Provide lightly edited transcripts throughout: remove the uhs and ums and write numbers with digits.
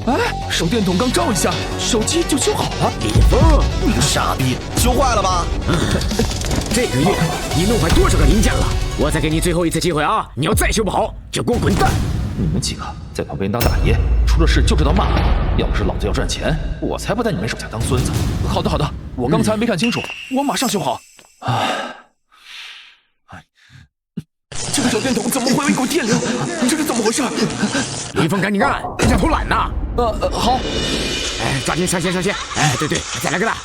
哎，手电筒刚照一下，手机就修好了。李峰，你个傻逼，修坏了吧？这个月你弄坏多少个零件了？我再给你最后一次机会啊！你要再修不好，就给我滚蛋！你们几个在旁边当大爷，出了事就知道骂。要不是老子要赚钱，我才不在你们手下当孙子。好的，我刚才没看清楚，我马上修好。这个手电筒怎么会有一股电流？这是怎么回事？李峰，赶紧干，别想偷懒呐！好。哎，抓紧上线！哎，对，再来个大。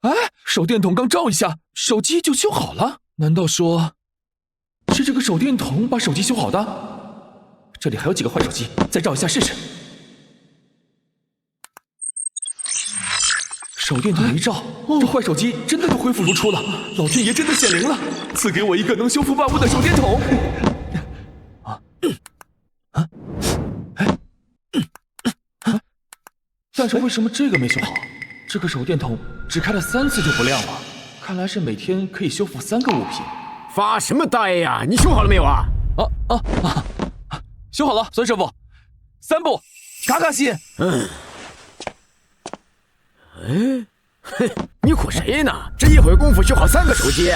哎，手电筒刚照一下，手机就修好了？难道说是这个手电筒把手机修好的？这里还有几个坏手机，再照一下试试。手电筒一照，这坏手机真的就恢复如初了。老天爷真的显灵了，赐给我一个能修复万物的手电筒。但是为什么这个没修好？这个手电筒只开了3次就不亮了，看来是每天可以修复3个物品。发什么呆呀？你修好了没有啊？修好了，孙师傅。3步，嘎嘎西。你唬谁呢？这一会儿功夫修好3个手机，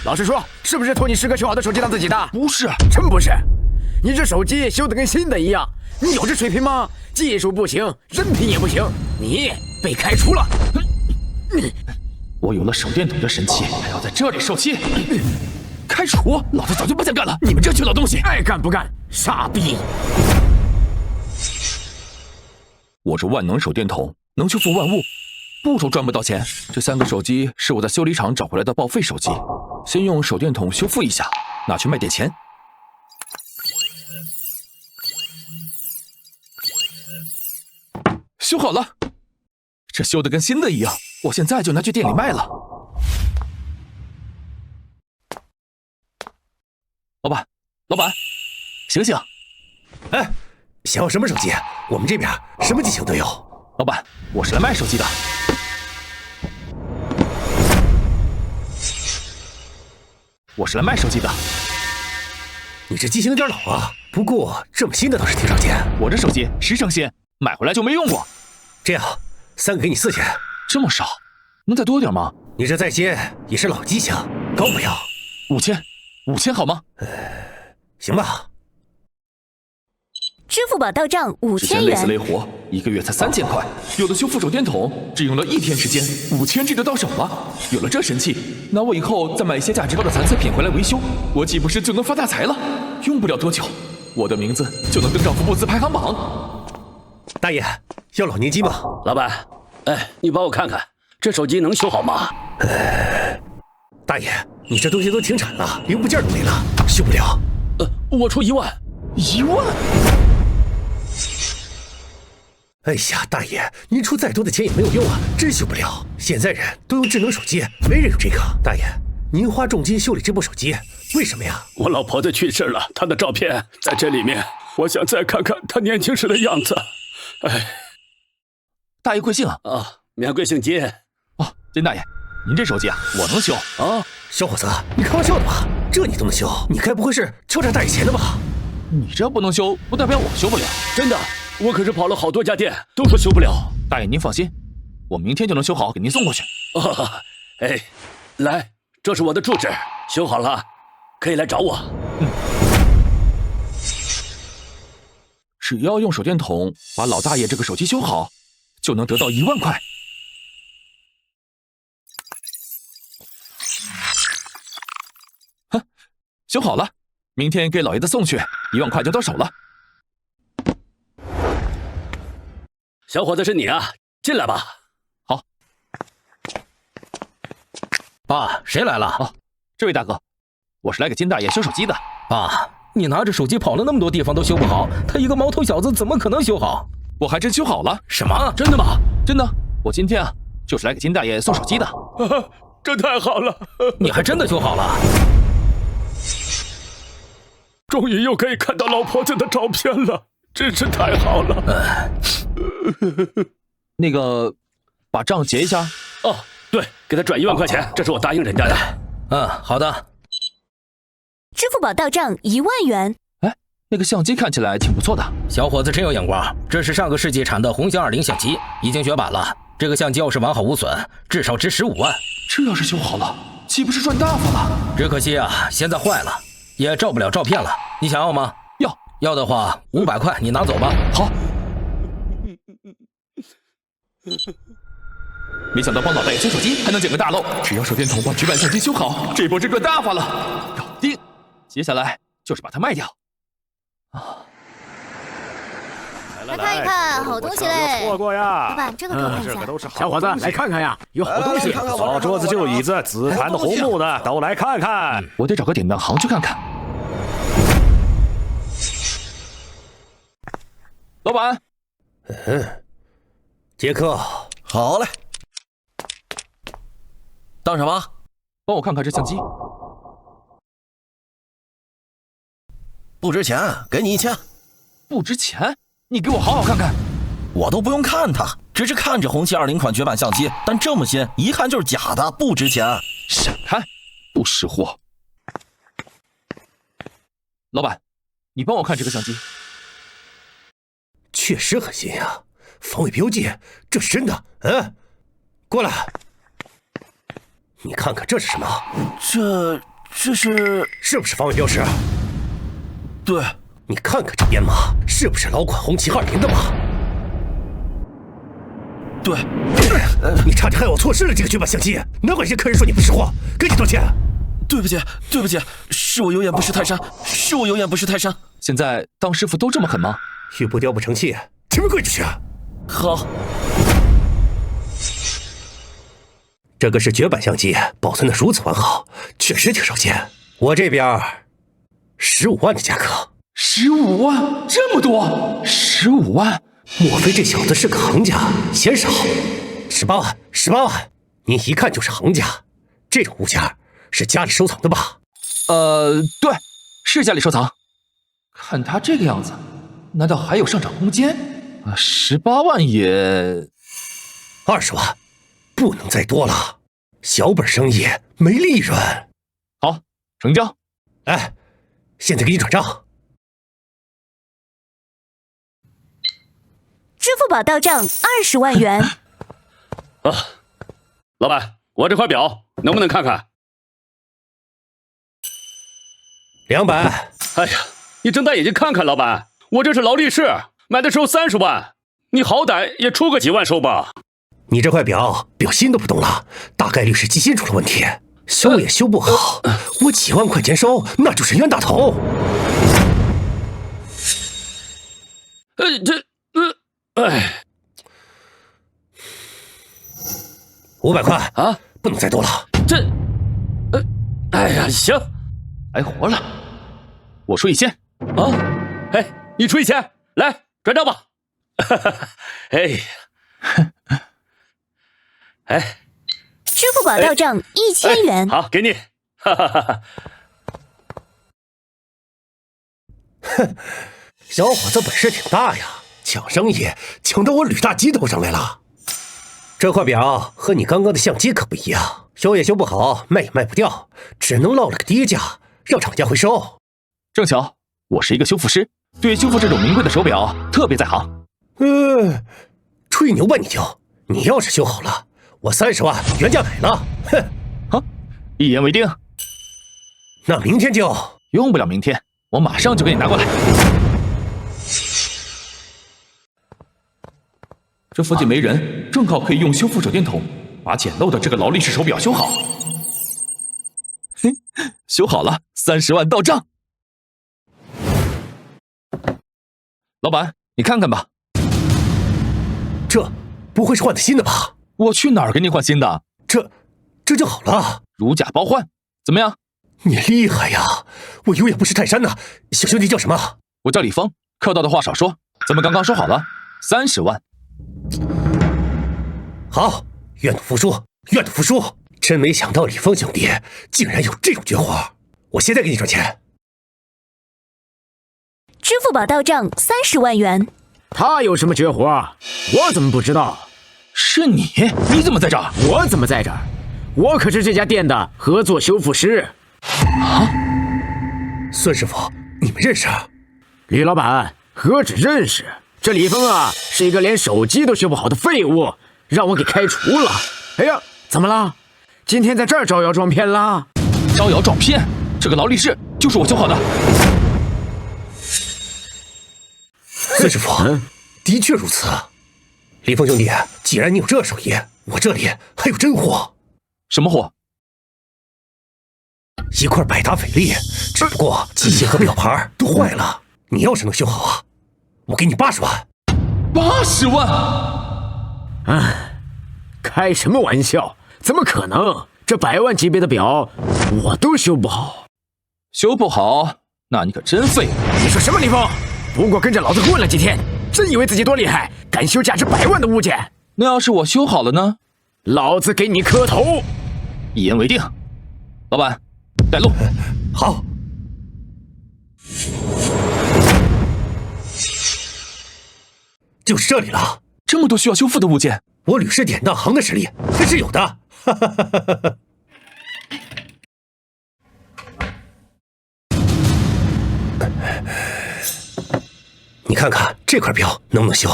老实说，是不是偷你10个修好的手机当自己的？不是，真不是。你这手机修得跟新的一样，你有这水平吗？技术不行，人品也不行，你被开除了。我有了手电筒这神器，还要在这里受气？开除？老子早就不想干了！你们这群老东西，爱干不干，傻逼！我这万能手电筒能修复万物，不愁赚不到钱。这3个手机是我在修理厂找回来的报废手机，先用手电筒修复一下，拿去卖点钱。修好了，这修得跟新的一样，我现在就拿去店里卖了。老板，醒醒！哎，想要什么手机？我们这边什么机型都有。老板，我是来卖手机的。你这机型有点老啊，不过这么新的倒是挺少见。我这手机10成新，买回来就没用过。这样，3个给你4000。这么少，能再多点吗？你这再新也是老机型，高不要。5000好吗？行吧。支付宝到账5000元。之前累死累活，1个月才3000块，有的修复手电筒只用了1天时间，5000G 就到手了。有了这神器，那我以后再买一些价值高的残次品回来维修，我岂不是就能发大财了？用不了多久，我的名字就能登上福布斯排行榜。大爷，要老年机吗？老板，哎，你帮我看看，这手机能修好吗？大爷，你这东西都停产了，零部件都没了，修不了。我出1万。1万？哎呀，大爷，您出再多的钱也没有用啊，真修不了。现在人都用智能手机，没人用这个。大爷，您花重金修理这部手机，为什么呀？我老婆子去世了，她的照片在这里面，我想再看看她年轻时的样子。哎，大爷贵姓啊？免贵姓金。金大爷，您这手机啊，我能修啊。小伙子，你开玩笑的吧？这你都能修？你该不会是敲诈大爷钱的吧？你这不能修，不代表我修不了。真的，我可是跑了好多家店，都说修不了。大爷您放心，我明天就能修好，给您送过去。哎，来，这是我的住址，修好了可以来找我。只要用手电筒把老大爷这个手机修好，就能得到1万块。修好了，明天给老爷子送去，1万块就到手了。小伙子是你啊，进来吧。好。爸，谁来了？这位大哥，我是来给金大爷修手机的。爸，你拿着手机跑了那么多地方都修不好，他一个毛头小子怎么可能修好？我还真修好了。什么？真的吗？真的，我今天啊就是来给金大爷送手机的。这太好了！你还真的修好了？终于又可以看到老婆子的照片了，真是太好了。那个，把账结一下。对，给他转1万块钱，这是我答应人家的。好的。支付宝到账1万元。哎，那个相机看起来挺不错的。小伙子真有眼光，这是上个世纪产的红星20相机，已经绝版了。这个相机要是完好无损，至少值15万。这要是修好了，岂不是赚大发了？只可惜啊，现在坏了，也照不了照片了。你想要吗？要的话，500块你拿走吧。好。没想到帮老大爷修手机还能捡个大漏，只要手电筒把直板相机修好，这波真赚大发了。搞定，接下来就是把它卖掉。来看一看，好东西嘞！错过呀！老板，这个给我看一下。小伙子，来看看呀，有好东西。好桌子旧椅子，紫檀的、红木的，都来看看。我得找个典当行去看看。老板，杰克，好嘞。当什么？帮我看看这相机。不值钱，给你1000。不值钱？你给我好好看看。我都不用看它，只是看着红旗20款绝版相机，但这么新，一看就是假的，不值钱。闪开，不识货。老板，你帮我看这个相机。确实很新呀，防伪标记，这是真的。过来，你看看这是什么？这是不是防伪标识？对，你看看这编码，是不是老款红旗20的码？对，你差点害我错失了这个绝版相机，难怪人客人说你不识货，赶紧道歉。对不起，是我有眼不识泰山，现在当师傅都这么狠吗？玉不雕不成器，前面跪着去。好，这个是绝版相机，保存的如此完好，确实挺少见。我这边15万的价格。15万，这么多！15万，莫非这小子是个行家？嫌少？18万，你一看就是行家。这种物件是家里收藏的吧？对，是家里收藏。看他这个样子，难道还有上涨空间？18万也20万，不能再多了。小本生意没利润。好，成交。哎，现在给你转账。支付宝到账20万元。老板，我这块表能不能看看？200。哎呀，你睁大眼睛看看，老板，我这是劳力士，买的时候30万，你好歹也出个几万收吧。你这块表芯都不动了，大概率是机芯出了问题，修也修不好。我几万块钱收，那就是冤大头。500块啊，不能再多了。哎呀，行，还活了。我出1000。你出1000，来转账吧。支付宝到账1000元。好，给你。小伙子本事挺大呀，抢生意抢到我吕大鸡头上来了。这块表和你刚刚的相机可不一样，修也修不好，卖也卖不掉，只能落了个低价，让厂家回收。正巧我是一个修复师，对修复这种名贵的手表特别在行。吹牛吧你要是修好了，我30万原价买了。好，一言为定。那明天就用不了明天，我马上就给你拿过来。这附近没人，正好可以用修复手电筒把简陋的这个劳力士手表修好。嘿，修好了，30万到账。老板，你看看吧。这不会是换的新的吧？我去哪儿给你换新的？这就好了，如假包换，怎么样？你厉害呀！我有眼不识泰山呐。小兄弟叫什么？我叫李峰。客套的话少说，咱们刚刚说好了，30万。好，愿赌服输。真没想到李峰兄弟竟然有这种绝活，我现在给你转钱。支付宝到账30万元。他有什么绝活？我怎么不知道？是你怎么在这儿？我怎么在这儿？我可是这家店的合作修复师。孙师傅，你们认识？吕老板，何止认识，这李峰啊，是一个连手机都修不好的废物，让我给开除了。哎呀，怎么了？今天在这儿招摇撞骗啦？招摇撞骗？这个劳力士就是我修好的。孙师傅，的确如此。李峰兄弟，既然你有这手艺，我这里还有真货。什么货？一块百达翡丽，只不过机械和表盘都坏了。你要是能修好啊，我给你80万。80万？开什么玩笑？怎么可能？这100万级别的表，我都修不好。修不好，那你可真废物！你说什么，李峰？不过跟着老子混了几天，真以为自己多厉害，敢修价值100万的物件？那要是我修好了呢？老子给你磕头！一言为定。老板，带路。好。就是这里了。这么多需要修复的物件，我吕氏典当行的实力还是有的。你看看这块表能不能修？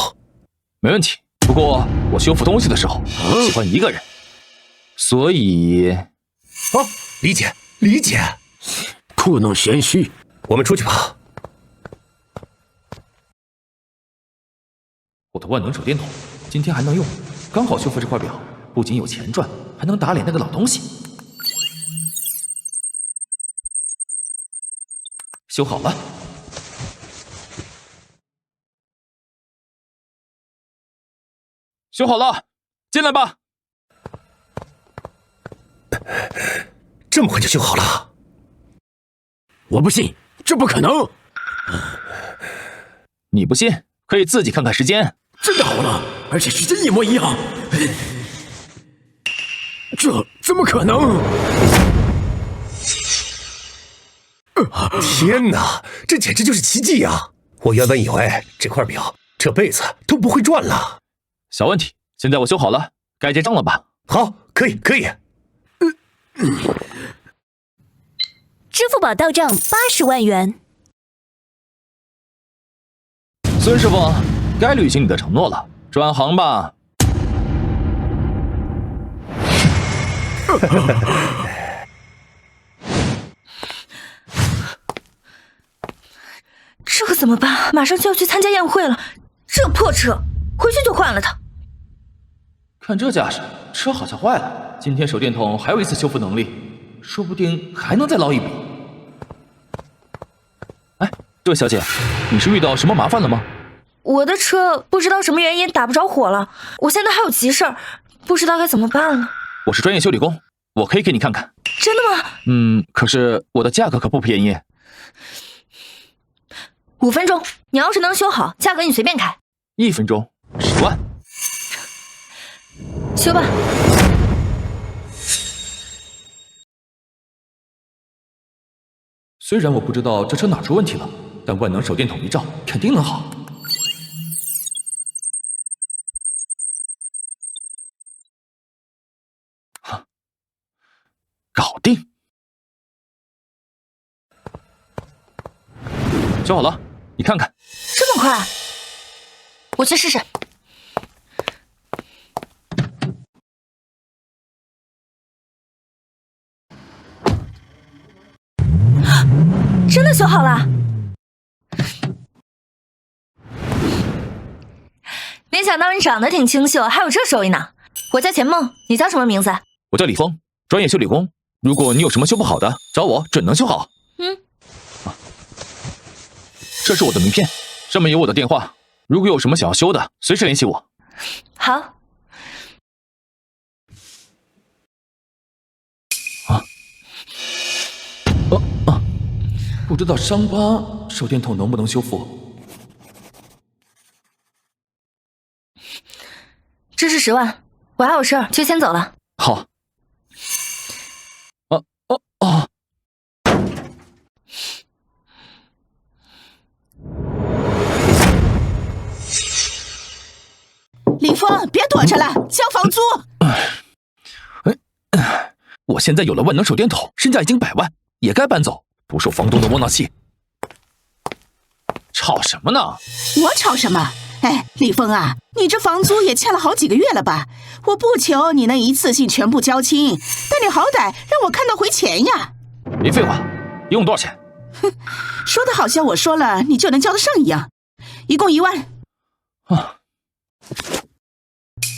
没问题。不过我修复东西的时候喜欢一个人，所以……哦，理解理解。故弄玄虚，我们出去吧。我的万能手电筒今天还能用，刚好修复这块表，不仅有钱赚，还能打脸那个老东西。修好了。修好了，进来吧。这么快就修好了？我不信，这不可能。你不信，可以自己看看时间。真的好了，而且时间一模一样。这怎么可能？天哪，这简直就是奇迹呀！我原本以为这块表这辈子都不会赚了。小问题，现在我修好了，该结账了吧？好，可以可以。支付宝到账80万元。孙师傅，该履行你的承诺了，转行吧。这可怎么办？马上就要去参加宴会了，这破车，回去就换了它。看这架势，车好像坏了。今天手电筒还有一次修复能力，说不定还能再捞一笔。哎，这位小姐，你是遇到什么麻烦了吗？我的车不知道什么原因打不着火了，我现在还有急事儿，不知道该怎么办了。我是专业修理工，我可以给你看看。真的吗？可是我的价格可不便宜。5分钟，你要是能修好，价格你随便开。1分钟10万。修吧。虽然我不知道这车哪出问题了，但万能手电筒一照，肯定能好。搞定。修好了，你看看。这么快？我去试试。真的修好了！没想到你长得挺清秀，还有这手艺呢。我叫钱梦，你叫什么名字？我叫李峰，专业修理工。如果你有什么修不好的，找我准能修好。这是我的名片，上面有我的电话。如果有什么想要修的，随时联系我。好。不知道伤疤手电筒能不能修复？这是10万，我还有事儿，就先走了。好。李峰，别躲着了，交房租。我现在有了万能手电筒，身价已经100万，也该搬走，不受房东的窝囊气。吵什么呢？我吵什么？哎，李峰啊，你这房租也欠了好几个月了吧？我不求你能一次性全部交清，但你好歹让我看到回钱呀！别废话，一共多少钱？哼，说的好像我说了你就能交得上一样，一共1万。啊！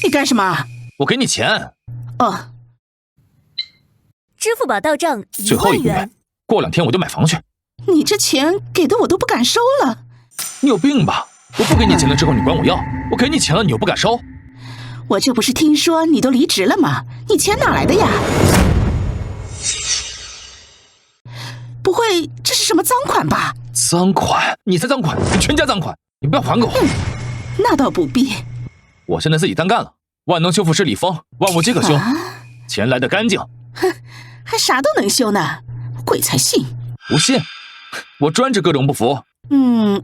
你干什么？我给你钱。哦。支付宝到账最后1个月，过2天我就买房去。你这钱给的我都不敢收了。你有病吧？我不给你钱了之后你管我要，我给你钱了你又不敢收。我这不是听说你都离职了吗？你钱哪来的呀？不会这是什么赃款吧？赃款？你才赃款，你全家赃款，你不要还给我。那倒不必。我现在自己单干了，万能修复师李峰，万物皆可修，钱来得干净。哼，还啥都能修呢，鬼才信！不信？我专治各种不服。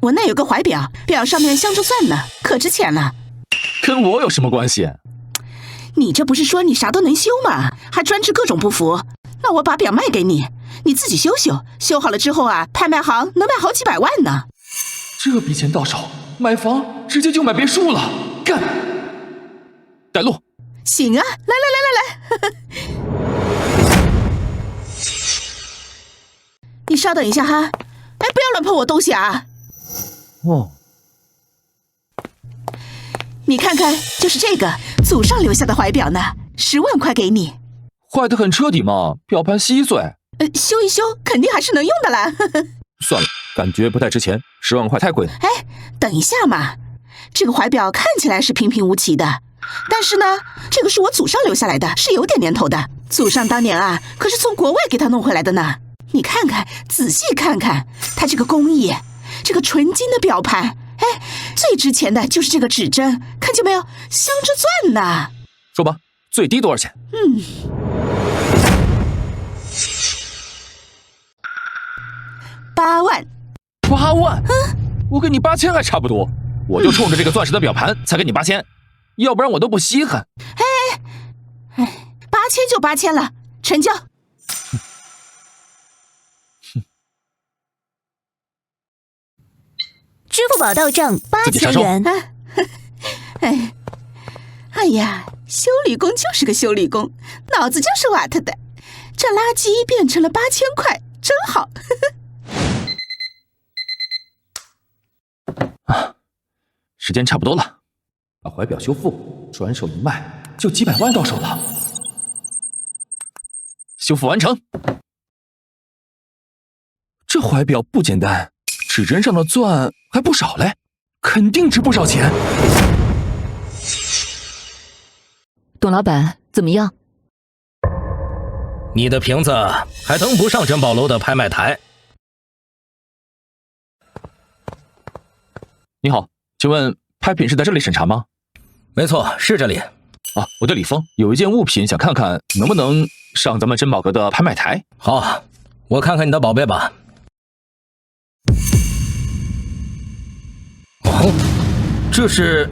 我那有个怀表，表上面镶着钻呢，可值钱了。跟我有什么关系？你这不是说你啥都能修吗？还专治各种不服？那我把表卖给你，你自己修修，修好了之后啊，拍卖行能卖好几百万呢。这笔钱到手，买房直接就买别墅了，干！带路。行啊，来。你稍等一下哈，哎，不要乱碰我东西啊！哦，你看看，就是这个祖上留下的怀表呢，10万块给你。坏得很彻底嘛，表盘稀碎。修一修，肯定还是能用的啦。算了，感觉不太值钱，10万块太贵了。哎，等一下嘛，这个怀表看起来是平平无奇的，但是呢，这个是我祖上留下来的，是有点年头的。祖上当年啊，可是从国外给他弄回来的呢。你看看，仔细看看，它这个工艺，这个纯金的表盘，哎，最值钱的就是这个指针，看见没有，镶着钻呢。说吧，最低多少钱？8万。8万？我给你8000还差不多，我就冲着这个钻石的表盘才给你8000，要不然我都不稀罕。哎，8000就8000了，成交。支付宝到账8000元。哎呀，修理工就是个修理工，脑子就是瓦特的。这垃圾变成了8000块，真好。时间差不多了，把怀表修复，转手一卖，就几百万到手了。修复完成。这怀表不简单，指针上的钻还不少嘞，肯定值不少钱。董老板怎么样？你的瓶子还登不上珍宝楼的拍卖台。你好，请问拍品是在这里审查吗？没错，是这里。啊，我叫李峰，有一件物品想看看能不能上咱们珍宝阁的拍卖台。好，我看看你的宝贝吧。哦，这是……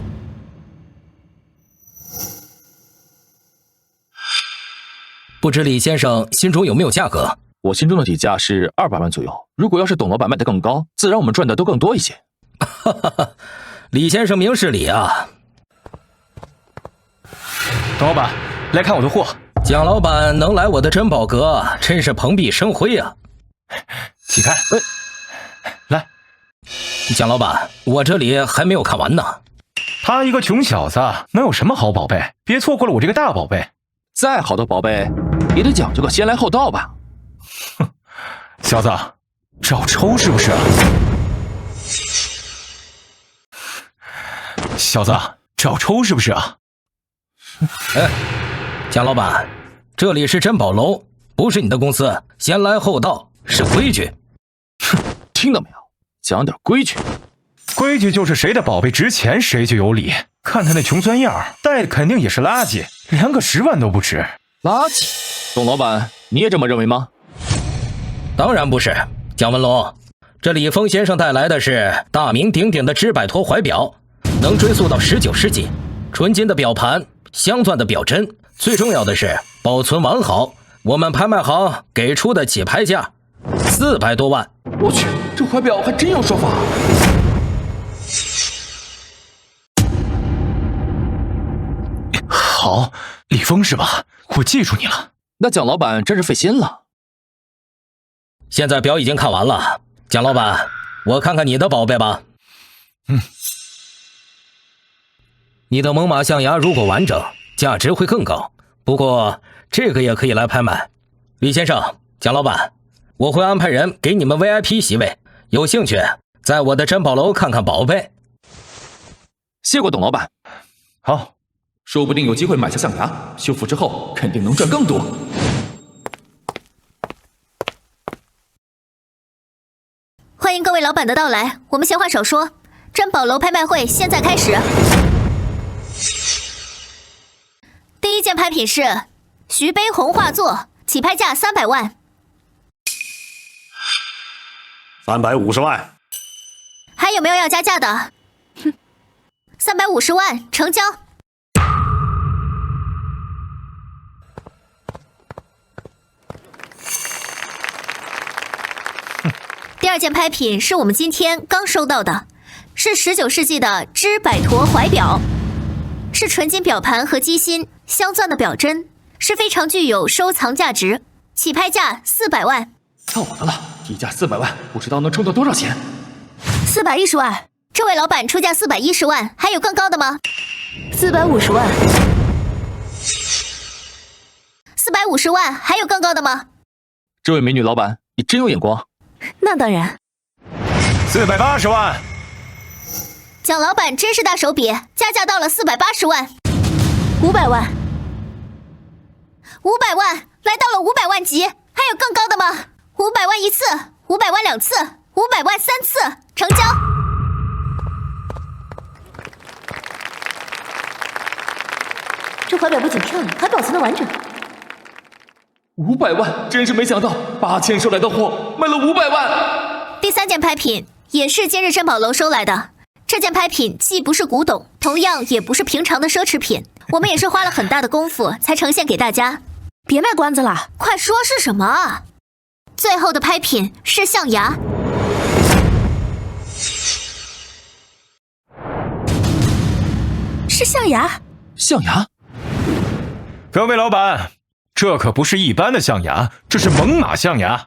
不知李先生心中有没有价格？我心中的底价是200万左右，如果要是董老板卖得更高，自然我们赚的都更多一些。哈哈哈，李先生明事理啊！董老板，来看我的货。蒋老板能来我的珍宝阁，真是蓬荜生辉啊！起开，来，蒋老板，我这里还没有看完呢。他一个穷小子，能有什么好宝贝？别错过了我这个大宝贝。再好的宝贝，也得讲究个先来后到吧？哼，小子，找抽是不是？小子，找抽是不是啊？哎，蒋老板，这里是珍宝楼，不是你的公司，先来后到是规矩。哼，听到没有？讲点规矩。规矩就是谁的宝贝值钱，谁就有理。看他那穷酸样，带的肯定也是垃圾，连个10万都不值。垃圾？董老板，你也这么认为吗？当然不是，蒋文龙，这李峰先生带来的是大名鼎鼎的知摆陀怀表，能追溯到19世纪，纯金的表盘，镶钻的表针，最重要的是保存完好，我们拍卖行给出的起拍价400多万。我去，这怀表还真有说法。好，李峰是吧？我记住你了。那蒋老板真是费心了。现在表已经看完了，蒋老板，我看看你的宝贝吧。你的猛犸象牙如果完整，价值会更高。不过这个也可以来拍卖。李先生，蒋老板，我会安排人给你们 VIP 席位，有兴趣在我的珍宝楼看看宝贝。谢过董老板。好，说不定有机会买下象牙，修复之后肯定能赚更多。欢迎各位老板的到来，我们闲话少说，珍宝楼拍卖会现在开始。第一件拍品是徐悲鸿画作，起拍价300万。350万。还有没有要加价的？350万，成交。第二件拍品是我们今天刚收到的，是19世纪的知百陀怀表，是纯金表盘和机芯镶钻的表针，是非常具有收藏价值，起拍价400万。到我的了，低价400万，不知道能冲到多少钱？410万。这位老板出价410万，还有更高的吗？450万。450万，还有更高的吗？这位美女老板，你真有眼光。那当然。480万。蒋老板真是大手笔，加价到了480万。500万。500万，来到了500万级，还有更高的吗？500万一次，500万2次，500万3次，成交。这怀表不仅漂亮，还保存的完整。500万，真是没想到，8000收来的货卖了500万。第三件拍品也是今日珍宝楼收来的，这件拍品既不是古董，同样也不是平常的奢侈品，我们也是花了很大的功夫才呈现给大家。别卖关子了，快说是什么啊？最后的拍品是象牙。是象牙？象牙？各位老板，这可不是一般的象牙，这是猛犸象牙。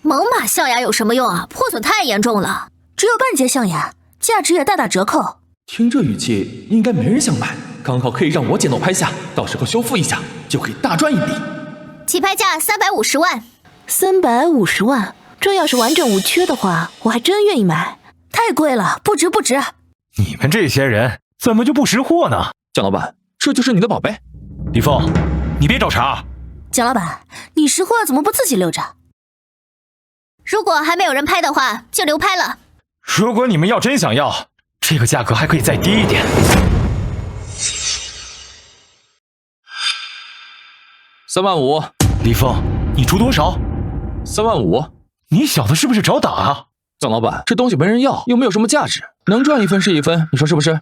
猛犸象牙有什么用啊？破损太严重了。只有半截象牙，价值也大打折扣。听这语气，应该没人想买，刚好可以让我捡到拍下，到时候修复一下，就可以大赚一笔。起拍价350万。350万，这要是完整无缺的话，我还真愿意买。太贵了，不值不值。你们这些人怎么就不识货呢？蒋老板，这就是你的宝贝。李峰，你别找茬。蒋老板，你识货怎么不自己留着？如果还没有人拍的话，就流拍了。如果你们要真想要，这个价格还可以再低一点。3万5。李峰，你出多少？3万5。你小子是不是找打啊？蒋老板，这东西没人要，又没有什么价值，能赚一分是一分，你说是不是？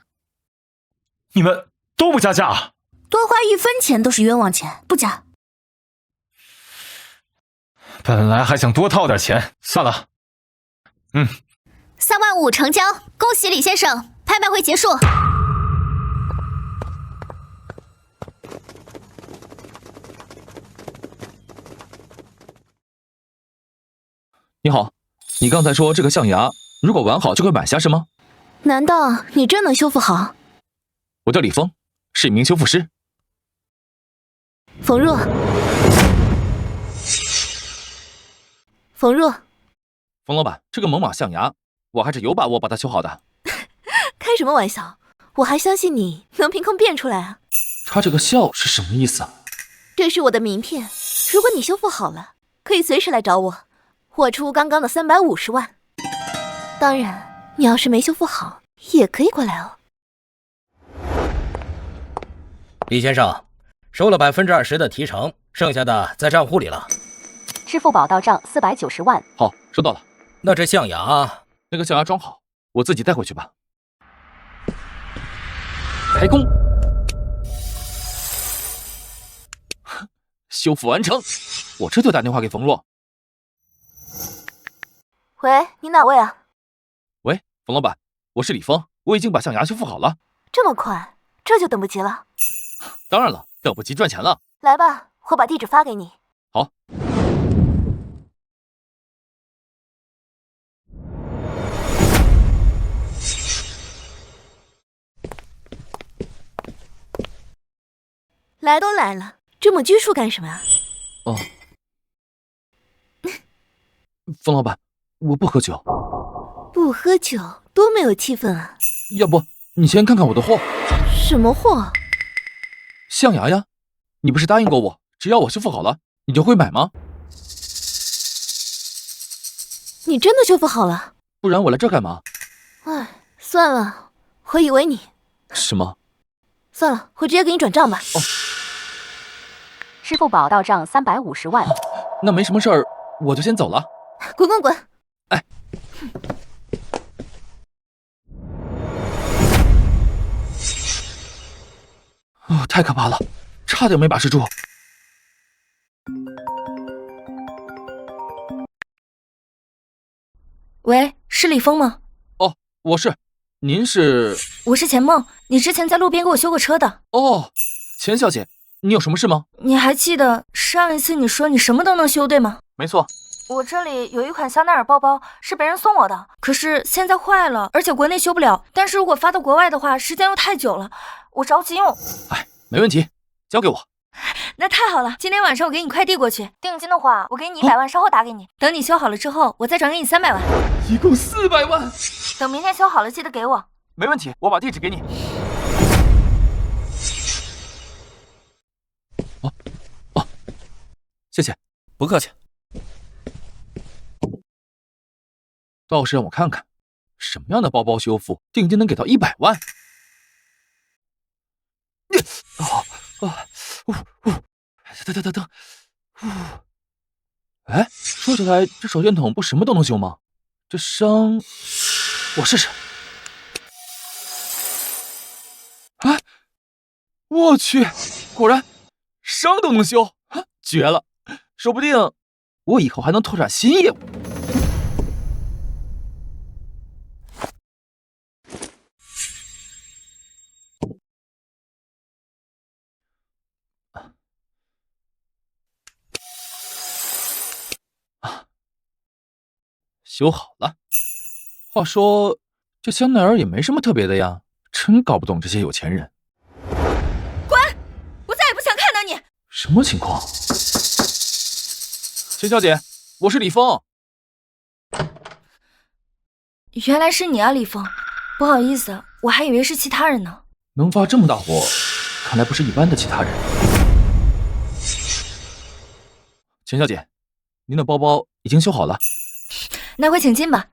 你们都不加价？多花1分钱都是冤枉钱，不加。本来还想多套点钱，算了。3万5成交，恭喜李先生，拍卖会结束。你好，你刚才说这个象牙如果完好就会买下是吗？难道你真能修复好？我叫李峰，是一名修复师。冯若，冯若，冯老板，这个猛犸象牙，我还是有把握把它修好的。开什么玩笑？我还相信你能凭空变出来啊！他这个笑是什么意思啊？这是我的名片，如果你修复好了，可以随时来找我，我出刚刚的350万。当然，你要是没修复好，也可以过来哦。李先生，收了20%的提成，剩下的在账户里了。支付宝到账490万。好，收到了。那这象牙，那个象牙装好，我自己带回去吧。开工，修复完成。我这就打电话给冯洛。喂，你哪位啊？喂，冯老板，我是李峰，我已经把象牙修复好了。这么快，这就等不及了。当然了，等不及赚钱了。来吧，我把地址发给你。好。来都来了，这么拘束干什么啊？哦，冯老板，我不喝酒。不喝酒，多没有气氛啊！要不你先看看我的货。什么货？象牙呀，你不是答应过我，只要我修复好了，你就会买吗？你真的修复好了？不然我来这干嘛？哎，算了，我以为你……什么？算了，我直接给你转账吧。哦。支付宝到账350万。那没什么事儿，我就先走了。滚滚滚！哎，哦，太可怕了，差点没把持住。喂，是李峰吗？哦，我是。您是？我是钱梦，你之前在路边给我修过车的。哦，钱小姐。你有什么事吗？你还记得上一次你说你什么都能修，对吗？没错。我这里有一款香奈儿包包，是别人送我的，可是现在坏了，而且国内修不了。但是如果发到国外的话，时间又太久了，我着急用。哎，没问题，交给我。那太好了，今天晚上我给你快递过去。定金的话，我给你100万，稍后打给你。等你修好了之后，我再转给你300万，一共400万。等明天修好了，记得给我。没问题，我把地址给你。哦，谢谢，不客气。倒是让我看看，什么样的包包修复定金能给到100万？等，哎，说起来，这手电筒不什么都能修吗？这伤，我试试。啊！我去，果然伤都能修，绝了！说不定我以后还能拓展新业务。修好了。话说，这香奈儿也没什么特别的呀，真搞不懂这些有钱人。滚！我再也不想看到你。什么情况？钱小姐，我是李峰。原来是你啊，李峰。不好意思，我还以为是其他人呢。能发这么大火，看来不是一般的其他人。钱小姐，您的包包已经修好了。那快请进吧。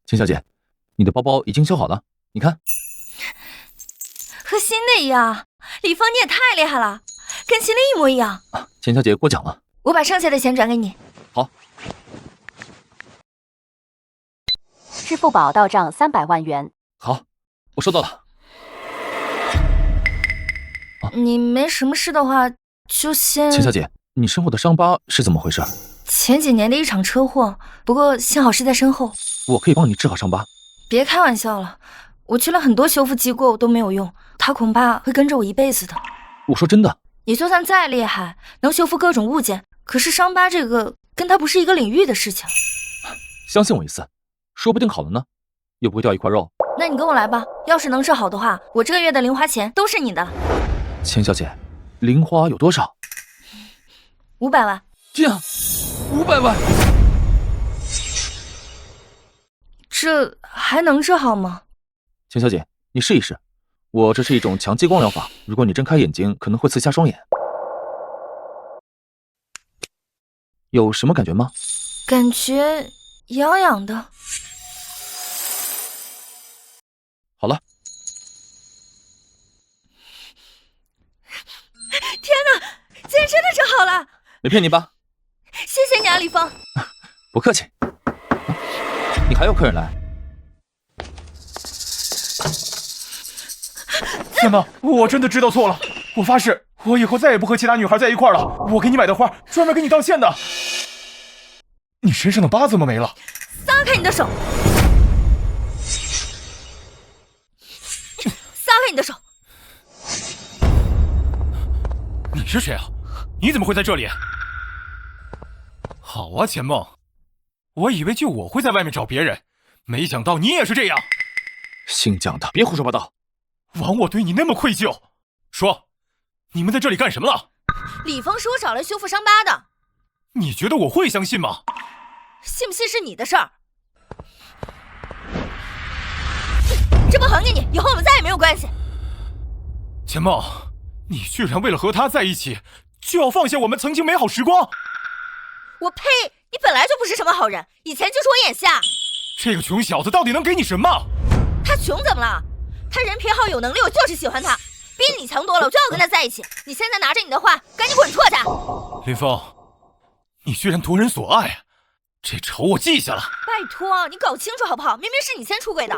钱小姐，你的包包已经修好了，你看，和新的一样。李峰，你也太厉害了，跟新的一模一样。钱小姐过奖了，我把剩下的钱转给你。好。支付宝到账300万元。好，我收到了。你没什么事的话，就先……钱小姐，你身后的伤疤是怎么回事？前几年的一场车祸，不过幸好是在身后。我可以帮你治好伤疤。别开玩笑了，我去了很多修复机构都没有用，他恐怕会跟着我一辈子的。我说真的。你就算再厉害，能修复各种物件，可是伤疤这个跟他不是一个领域的事情。相信我一次，说不定好了呢，又不会掉一块肉。那你跟我来吧，要是能治好的话，我这个月的零花钱都是你的了。钱小姐，零花有多少？500万。这样，500万。这还能治好吗？钱小姐，你试一试，我这是一种强激光疗法，如果你睁开眼睛，可能会刺瞎双眼。有什么感觉吗？感觉痒痒的。好了。天哪，竟然真的治好了！没骗你吧？谢谢你啊，李峰。不客气。你还有客人来？天哪，我真的知道错了，我发誓，我以后再也不和其他女孩在一块了。我给你买的花，专门给你道歉的。你身上的疤怎么没了？撒开你的手！撒开你的手！你是谁啊？你怎么会在这里？好啊，钱梦，我以为就我会在外面找别人，没想到你也是这样。姓蒋的，别胡说八道。枉我对你那么愧疚。说，你们在这里干什么了？李峰是我找来修复伤疤的。你觉得我会相信吗？信不信是你的事儿。这包还给你，以后我们再也没有关系。钱梦，你居然为了和他在一起，就要放下我们曾经美好时光？我呸！你本来就不是什么好人，以前就是我眼瞎。这个穷小子到底能给你什么？他穷怎么了？他人品好有能力，我就是喜欢他，比你强多了，我就要跟他在一起。你现在拿着你的话，赶紧滚出我家！林峰，你居然夺人所爱，这仇我记下了。拜托，你搞清楚好不好？明明是你先出轨的。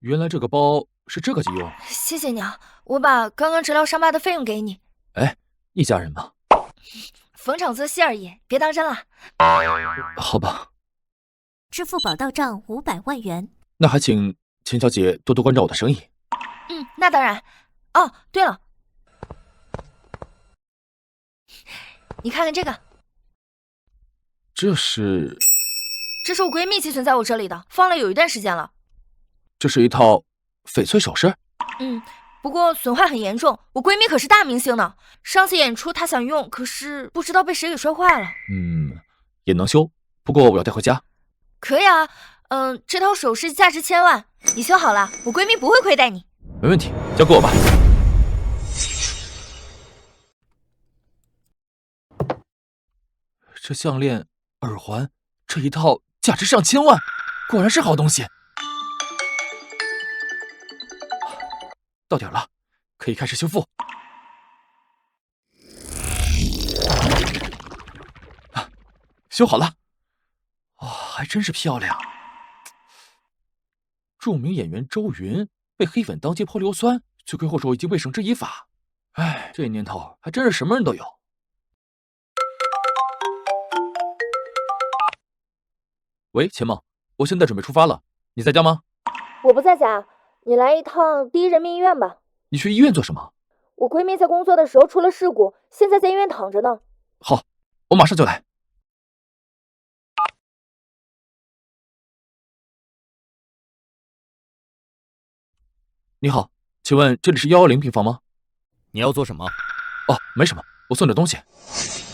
原来这个包是这个急用。谢谢你啊，我把刚刚治疗伤疤的费用给你。哎，一家人嘛，逢场作戏而已，别当真了。好吧。支付宝到账500万元。那还请钱小姐多多关照我的生意。那当然。哦，对了，你看看这个。这是我闺蜜寄存在我这里的，放了有一段时间了。这是一套翡翠首饰。不过损坏很严重，我闺蜜可是大明星呢。上次演出她想用，可是不知道被谁给摔坏了。也能修，不过我要带回家。可以啊，这套首饰价值1000万，你修好了，我闺蜜不会亏待你。没问题，交给我吧。这项链、耳环，这一套价值上千万，果然是好东西。到点了，可以开始修复。修好了，哇，还真是漂亮。著名演员周云被黑粉当街泼硫酸，罪魁祸首已经被绳之以法。哎，这年头还真是什么人都有。喂，钱梦，我现在准备出发了，你在家吗？我不在家，你来一趟第一人民医院吧。你去医院做什么？我闺蜜在工作的时候出了事故，现在在医院躺着呢。好，我马上就来。你好，请问这里是110病房吗？你要做什么？哦，没什么，我送点东西。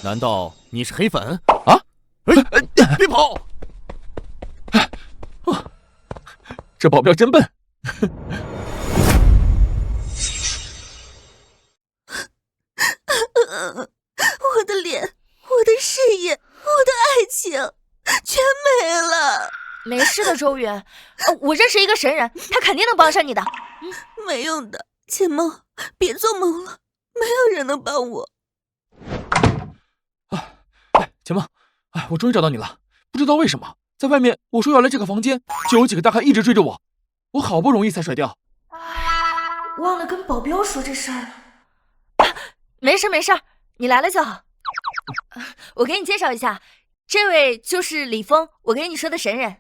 难道你是黑粉？啊！别跑！这保镖真笨。我的脸，我的事业，我的爱情，全没了。没事的，周云，我认识一个神人，他肯定能帮上你的。没用的，钱梦，别做梦了，没有人能帮我。钱梦，我终于找到你了。不知道为什么，在外面我说要来这个房间，就有几个大汉一直追着我，我好不容易才甩掉。忘了跟保镖说这事儿了。没事没事，你来了就好。我给你介绍一下，这位就是李峰，我跟你说的神人。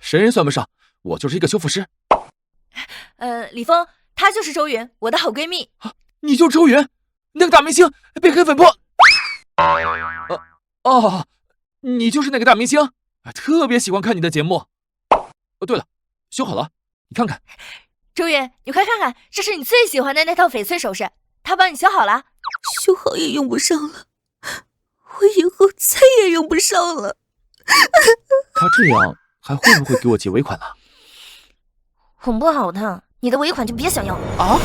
神人算不上，我就是一个修复师。李峰，她就是周云，我的好闺蜜。你就是周云，那个大明星被黑粉泼。你就是那个大明星，特别喜欢看你的节目。对了，修好了，你看看。周云，你快看看，这是你最喜欢的那套翡翠首饰，他帮你修好了。修好也用不上了，我以后再也用不上了。他这样还会不会给我结尾款了？哄不好他，你的尾款就别想要了。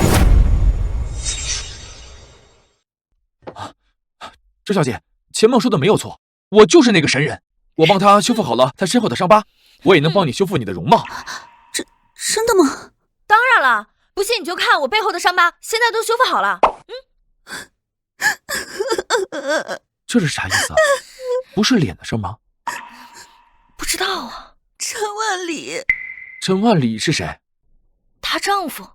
周小姐，钱梦说的没有错，我就是那个神人，我帮他修复好了他身后的伤疤，我也能帮你修复你的容貌。真的吗？当然了，不信你就看我背后的伤疤，现在都修复好了。这是啥意思啊？不是脸的事吗？不知道啊。陈万里，陈万里是谁？她丈夫。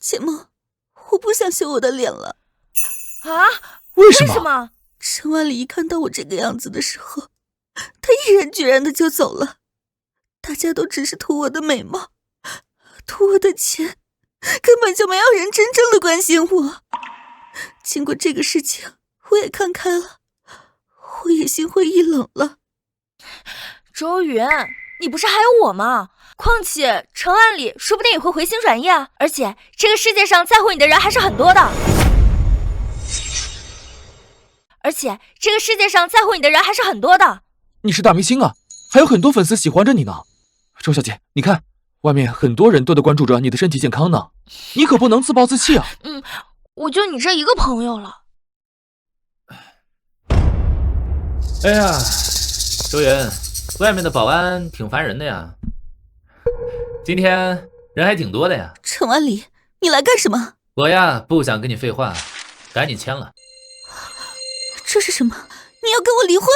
秦梦，我不想修我的脸了。啊？为什么？陈万里一看到我这个样子的时候，他毅然决然的就走了。大家都只是图我的美貌，图我的钱，根本就没有人真正的关心我。经过这个事情，我也看开了，我也心灰意冷了。周云，你不是还有我吗？况且陈万里说不定也会回心转意啊！而且这个世界上在乎你的人还是很多的。你是大明星啊，还有很多粉丝喜欢着你呢。周小姐，你看，外面很多人都在关注着你的身体健康呢，你可不能自暴自弃啊。我就你这一个朋友了。哎呀，周云，外面的保安挺烦人的呀。今天人还挺多的呀。陈万里，你来干什么？我呀，不想跟你废话，赶紧签了。这是什么？你要跟我离婚？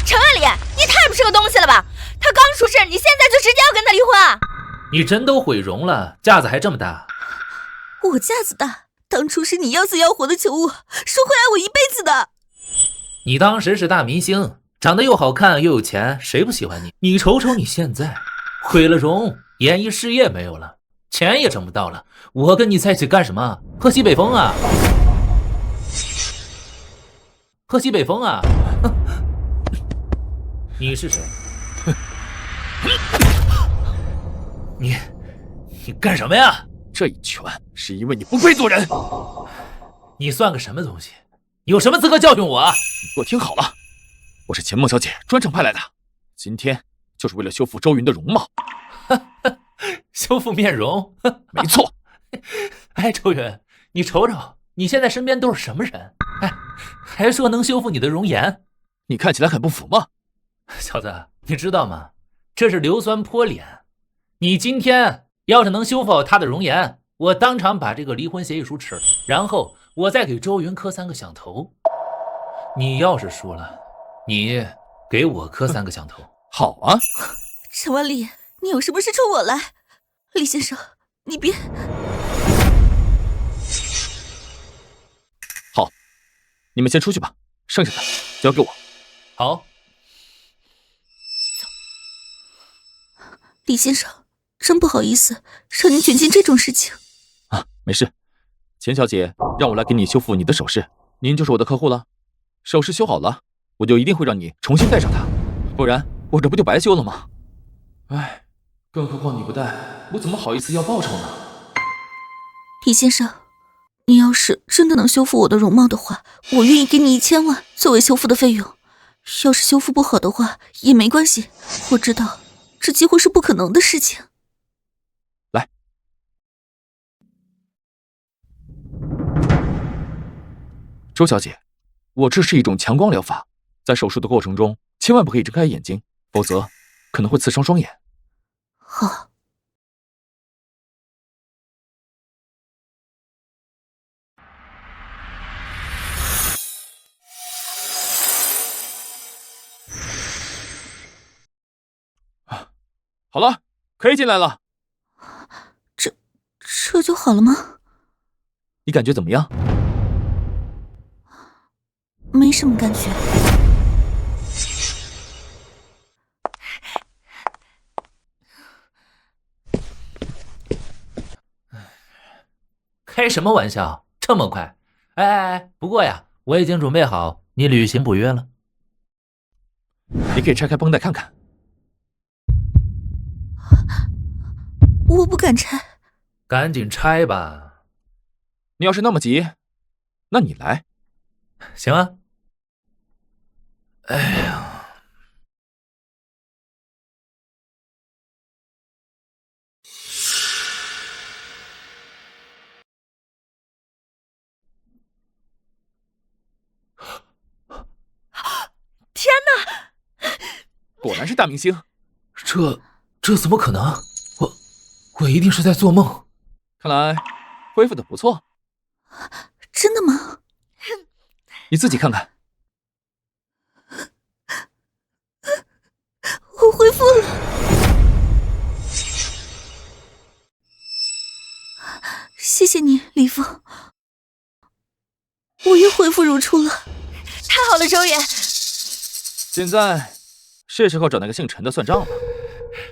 陈万里，你太不是个东西了吧！他刚出事，你现在就直接要跟他离婚啊？你真都毁容了，架子还这么大。我架子大，当初是你要死要活的求我，说会爱我一辈子的。你当时是大明星，长得又好看又有钱，谁不喜欢你？你瞅瞅你现在，毁了容，演艺事业没有了，钱也挣不到了，我跟你在一起干什么？喝西北风啊？喝西北风啊？你是谁？你干什么呀？这一拳是因为你不配做人。你算个什么东西？有什么资格教训我啊？你给我听好了，我是秦梦小姐专程派来的，今天就是为了修复周云的容貌。修复面容？没错。哎，周云，你瞅瞅，你现在身边都是什么人？哎，还说能修复你的容颜？你看起来很不服吗？小子，你知道吗？这是硫酸泼脸。你今天要是能修复好他的容颜，我当场把这个离婚协议书吃了，然后我再给周云磕3个响头。你要是输了，你给我磕3个响头。好啊。陈万里，你有什么事冲我来？李先生，你别……好，你们先出去吧，剩下的交给我。好。李先生，真不好意思让您卷进这种事情啊。没事，钱小姐让我来给你修复你的首饰，您就是我的客户了。首饰修好了，我就一定会让你重新戴上它，不然我这不就白修了吗？哎，更何况你不戴，我怎么好意思要报酬呢？李先生，你要是真的能修复我的容貌的话，我愿意给你1000万作为修复的费用。要是修复不好的话也没关系，我知道这几乎是不可能的事情。来，周小姐，我这是一种强光疗法，在手术的过程中千万不可以睁开眼睛，否则可能会刺伤双眼。好。好了，可以进来了。这就好了吗？你感觉怎么样？没什么感觉。开什么玩笑，这么快？哎，不过呀，我已经准备好你履行补约了。你可以拆开绷带看看。我不敢拆。赶紧拆吧。你要是那么急，那你来。行啊。哎呀，天哪！果然是大明星。这怎么可能？我一定是在做梦。看来恢复的不错。真的吗？你自己看看。我恢复了。谢谢你，李峰，我又恢复如初了。太好了，周远。现在是时候找那个姓陈的算账了。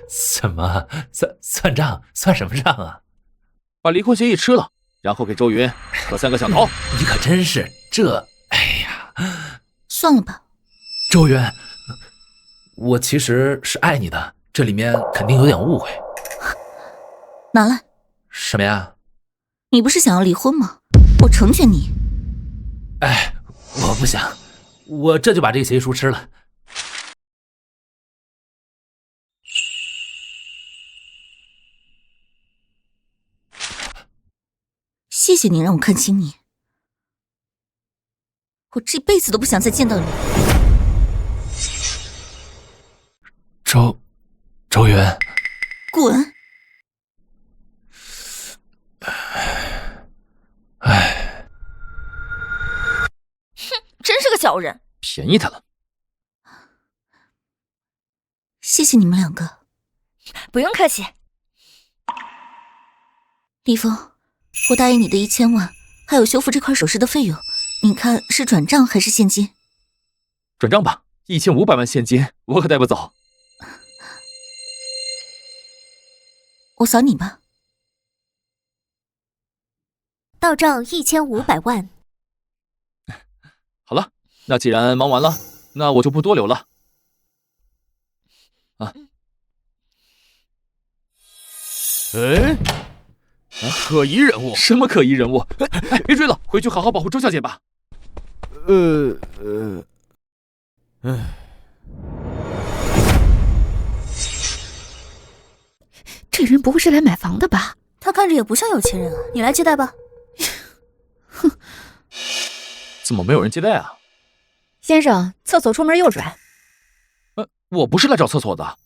怎么算账？算什么账啊？把离婚协议吃了，然后给周云和3个小桃。你可真是哎呀，算了吧。周云，我其实是爱你的，这里面肯定有点误会。拿来。什么呀？你不是想要离婚吗？我成全你。哎，我不想，我这就把这个协议书吃了。谢谢你让我看清你，我这辈子都不想再见到你。周云，滚！哎，哼，真是个小人，便宜他了。谢谢你们2个，不用客气。李峰，我答应你的1000万，还有修复这块首饰的费用，你看是转账还是现金？转账吧，1500万现金，我可带不走。我扫你吧。到账1500万。好了，那既然忙完了，那我就不多留了。啊，可疑人物？什么可疑人物？哎，别追了，回去好好保护周小姐吧。这人不会是来买房的吧？他看着也不像有钱人啊，你来接待吧。哼，怎么没有人接待啊？先生，厕所出门右转。我不是来找厕所的。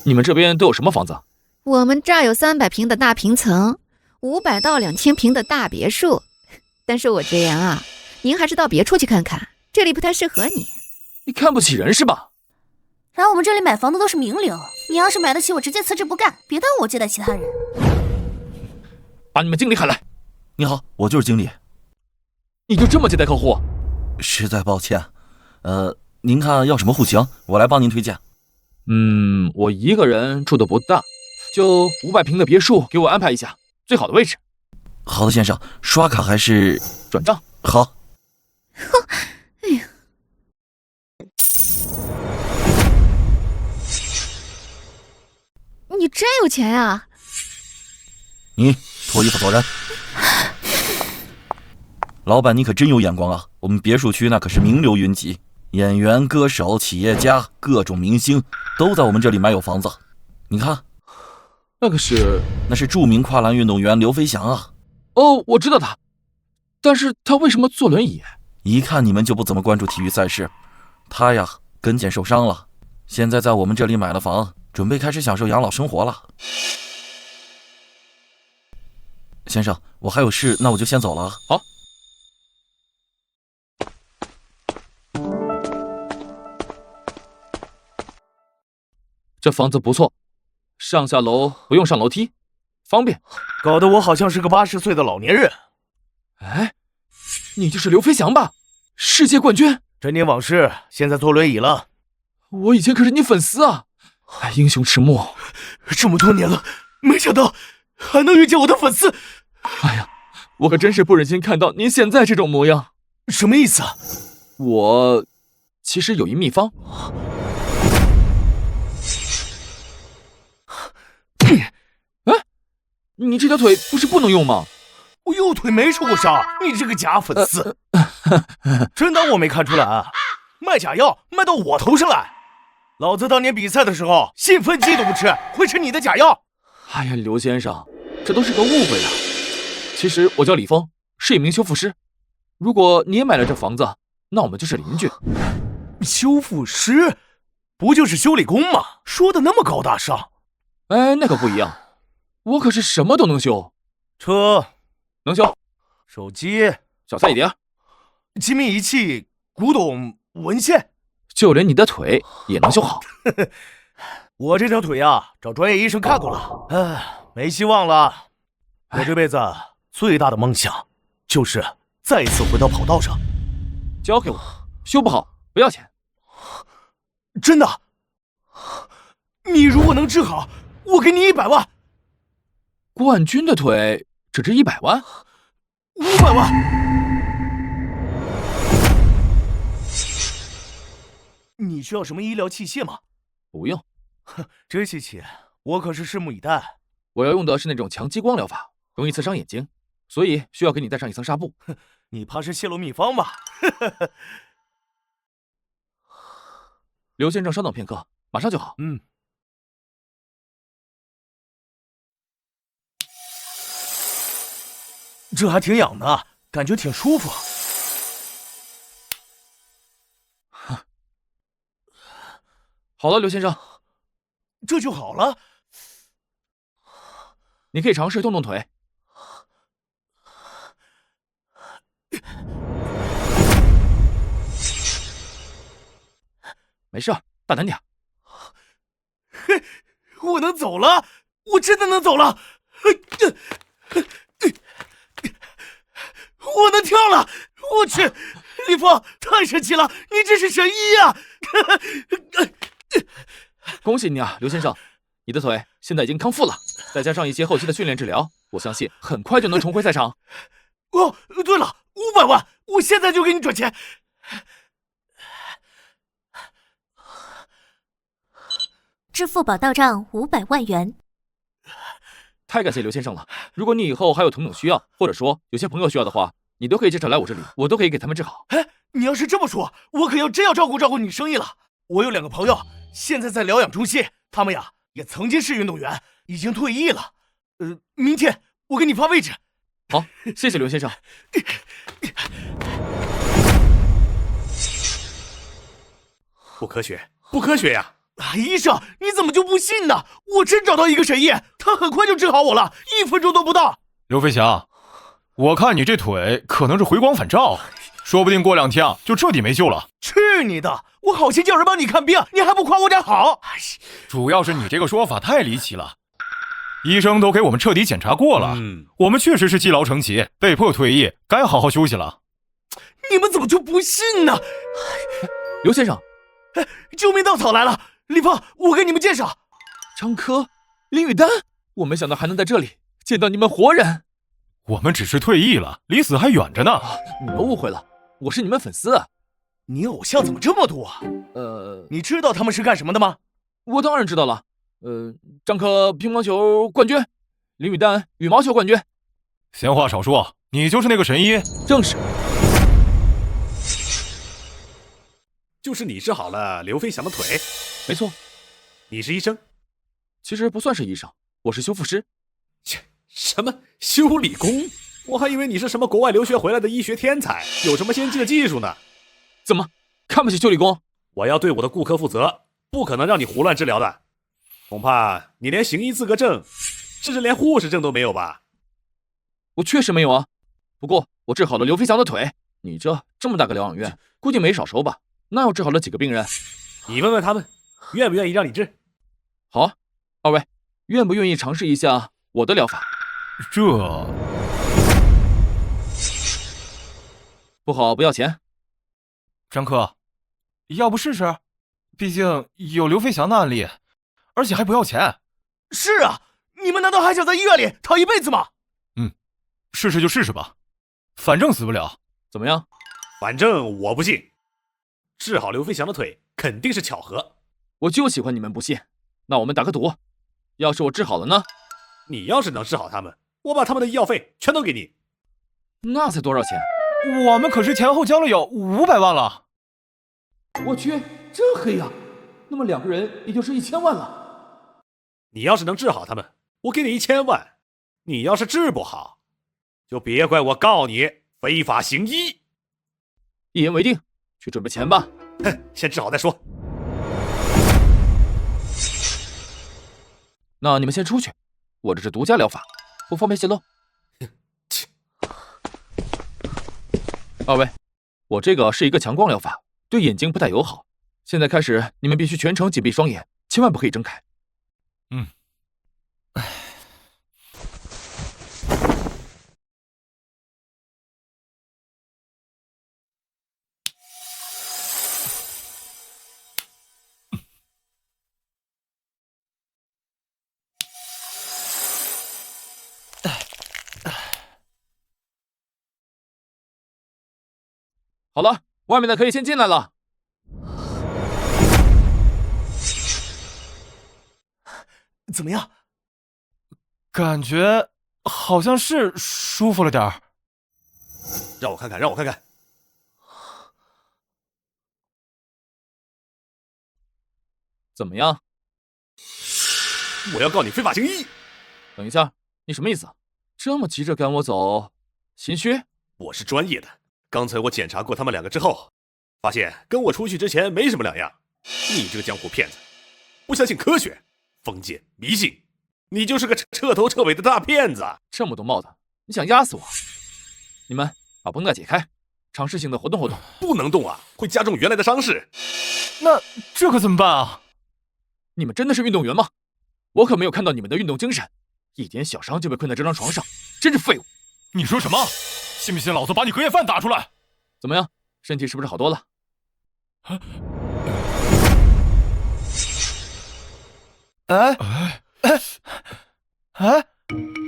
你们这边都有什么房子？我们这儿有300平的大平层，500到2000平的大别墅。但是我直言啊，您还是到别处去看看，这里不太适合你。你看不起人是吧？来我们这里买房的都是名流，你要是买得起，我直接辞职不干，别耽误我接待其他人。把你们经理喊来。你好，我就是经理。你就这么接待客户？实在抱歉。您看要什么户型，我来帮您推荐。我一个人住的不大，就500平的别墅，给我安排一下最好的位置。好的，先生，刷卡还是转账？好。哎呀，你真有钱啊！你脱衣服走人。老板，你可真有眼光啊！我们别墅区那可是名流云集，演员、歌手、企业家，各种明星都在我们这里买有房子。你看，那是著名跨栏运动员刘飞翔啊。哦，我知道他，但是他为什么坐轮椅？一看你们就不怎么关注体育赛事。他呀，跟腱受伤了，现在在我们这里买了房，准备开始享受养老生活了。先生，我还有事，那我就先走了。好。这房子不错，上下楼不用上楼梯，方便。搞得我好像是个80岁的老年人。哎，你就是刘飞翔吧？世界冠军。陈年往事，现在坐轮椅了。我以前可是你粉丝啊！英雄迟暮，这么多年了，没想到还能遇见我的粉丝。哎呀，我可真是不忍心看到您现在这种模样。什么意思啊？我其实有一秘方。你这条腿不是不能用吗？我右腿没受过伤，你这个假粉丝，真当我没看出来啊？卖假药卖到我头上来，老子当年比赛的时候兴奋剂都不吃，会吃你的假药？哎呀，刘先生，这都是个误会啊！其实我叫李峰，是一名修复师。如果你也买了这房子，那我们就是邻居。修复师不就是修理工吗？说的那么高大上。哎，那可不一样。我可是什么都能修，车能修，手机小菜一碟，机密仪器、古董、文献，就连你的腿也能修好。我这条腿啊，找专业医生看过了，没希望了。我这辈子最大的梦想就是再次回到跑道上。交给我，修不好不要钱。真的？你如果能治好，我给你100万。冠军的腿只值100万？500万。你需要什么医疗器械吗？不用。这器械我可是拭目以待。我要用的是那种强激光疗法，容易刺伤眼睛，所以需要给你戴上一层纱布。你怕是泄露秘方吧？刘先生，稍等片刻，马上就好。这还挺痒的，感觉挺舒服。好了，刘先生，这就好了。你可以尝试动动腿。没事，大胆点。嘿，我能走了，我真的能走了。我能跳了！我去，李峰，太神奇了！你真是神医啊！恭喜你啊，刘先生，你的腿现在已经康复了，再加上一些后期的训练治疗，我相信很快就能重回赛场。哦，对了，500万，我现在就给你转钱。支付宝到账500万元。太感谢刘先生了！如果你以后还有同等需要，或者说有些朋友需要的话，你都可以介绍来我这里，我都可以给他们治好。哎，你要是这么说，我可真要照顾你生意了。我有2个朋友，现在在疗养中心，他们呀也曾经是运动员，已经退役了。明天我给你发位置。好，谢谢刘先生。不科学，不科学呀！医生，你怎么就不信呢？我真找到一个神医，他很快就治好我了，1分钟都不到。刘飞翔，我看你这腿可能是回光返照，说不定过2天就彻底没救了。去你的！我好心叫人帮你看病，你还不夸我点好？主要是你这个说法太离奇了，医生都给我们彻底检查过了，我们确实是积劳成疾，被迫退役，该好好休息了。你们怎么就不信呢？刘先生，救命稻草来了！李峰，我给你们介绍，张科、林雨丹，我没想到还能在这里见到你们活人。我们只是退役了，离死还远着呢。你们误会了，我是你们粉丝。你偶像怎么这么多？你知道他们是干什么的吗？我当然知道了。张科乒乓球冠军，林雨丹羽毛球冠军。闲话少说，你就是那个神医？正是。就是你治好了刘飞翔的腿？没错。你是医生？其实不算是医生，我是修复师。切，什么修理工？我还以为你是什么国外留学回来的医学天才，有什么先进的技术呢？怎么看不起修理工？我要对我的顾客负责，不可能让你胡乱治疗的。恐怕你连行医资格证，甚至连护士证都没有吧？我确实没有啊。不过我治好了刘飞翔的腿。你这么大个疗养院，估计没少收吧？那又治好了几个病人？你问问他们，愿不愿意让你治？好啊，二位愿不愿意尝试一下我的疗法？这不好不要钱。张科，要不试试？毕竟有刘飞翔的案例，而且还不要钱。是啊，你们难道还想在医院里躺一辈子吗？试试就试试吧，反正死不了。怎么样？反正我不信。治好刘飞翔的腿肯定是巧合。我就喜欢你们不信。那我们打个赌，要是我治好了呢？你要是能治好他们，我把他们的医药费全都给你。那才多少钱？我们可是前后交了有500万了。我去，这黑呀！那么2个人也就是1000万了。你要是能治好他们，我给你1000万。你要是治不好，就别怪我告你非法行医。一言为定，去准备钱吧。哼，先治好再说。那你们先出去，我这是独家疗法，不方便泄露。2位，我这个是一个强光疗法，对眼睛不太友好。现在开始，你们必须全程紧闭双眼，千万不可以睁开。嗯。好了，外面的可以先进来了。怎么样？感觉好像是舒服了点儿。让我看看，让我看看。怎么样？我要告你非法行医！等一下，你什么意思？这么急着赶我走，心虚？我是专业的，刚才我检查过他们2个之后，发现跟我出去之前没什么两样。你这个江湖骗子，不相信科学，封建迷信，你就是个彻头彻尾的大骗子！这么多帽子，你想压死我？你们把绷带解开，尝试性的活动活动。不能动啊，会加重原来的伤势。那这可怎么办啊？你们真的是运动员吗？我可没有看到你们的运动精神，一点小伤就被困在这张床上，真是废物！你说什么？信不信老子把你隔夜饭打出来？怎么样，身体是不是好多了？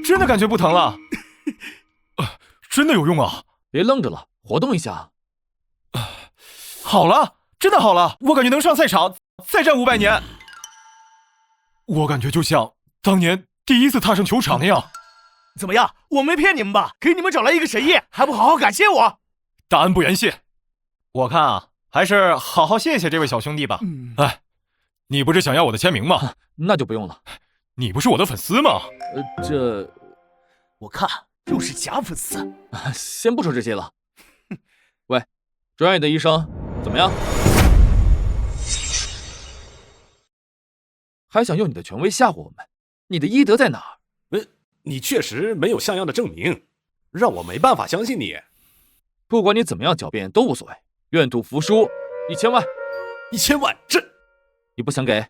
真的感觉不疼了？真的有用啊！别愣着了，活动一下。好了，真的好了，我感觉能上赛场，再战500年。我感觉就像当年第一次踏上球场那样。怎么样？我没骗你们吧？给你们找来一个神医，还不好好感谢我？大恩不言谢。我看啊，还是好好谢谢这位小兄弟吧。哎，你不是想要我的签名吗？那就不用了。你不是我的粉丝吗？我看又是假粉丝。先不说这些了。喂，专业的医生，怎么样？还想用你的权威吓唬我们？你的医德在哪儿？你确实没有像样的证明，让我没办法相信你。不管你怎么样狡辩都无所谓，愿赌服输，1000万，1000万，这你不想给？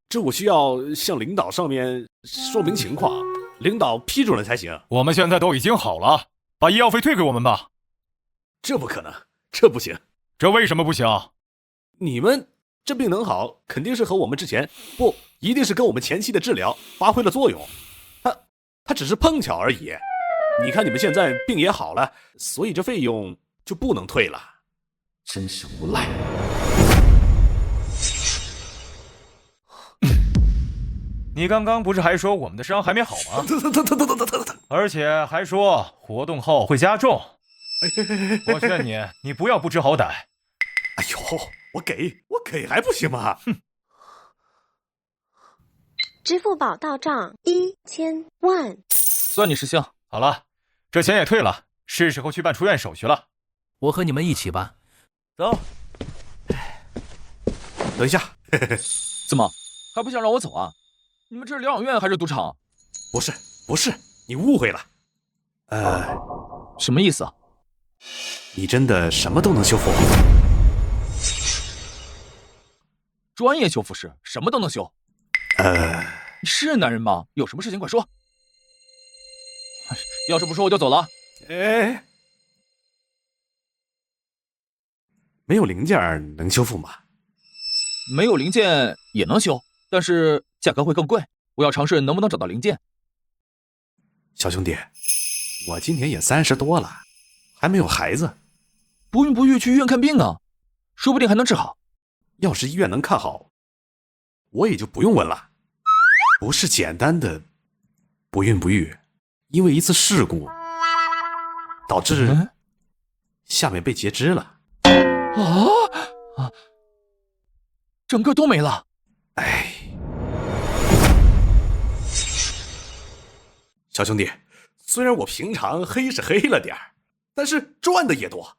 这我需要向领导上面说明情况，领导批准了才行。我们现在都已经好了，把医药费退给我们吧。这不可能，这不行。这为什么不行？你们这病能好，肯定是和我们之前一定是跟我们前期的治疗发挥了作用。他只是碰巧而已。你看你们现在病也好了，所以这费用就不能退了。真是无赖。你刚刚不是还说我们的伤还没好吗？而且还说活动后会加重。我劝你，你不要不知好歹。哎呦，我给还不行吗？哼！支付宝到账1000万，算你识相。好了，这钱也退了，是时候去办出院手续了。我和你们一起吧。走。等一下，怎么还不想让我走啊？你们这是疗养院还是赌场？不是，你误会了。什么意思啊？你真的什么都能修复？专业修复师，什么都能修。你是男人吗？有什么事情快说。要是不说我就走了。没有零件能修复吗？没有零件也能修，但是价格会更贵。我要尝试能不能找到零件。小兄弟，我今年也30多了，还没有孩子。不孕不育去医院看病啊，说不定还能治好。要是医院能看好，我也就不用问了。不是简单的不孕不育，因为一次事故导致下面被截肢了。整个都没了。小兄弟，虽然我平常黑是黑了点儿，但是赚的也多。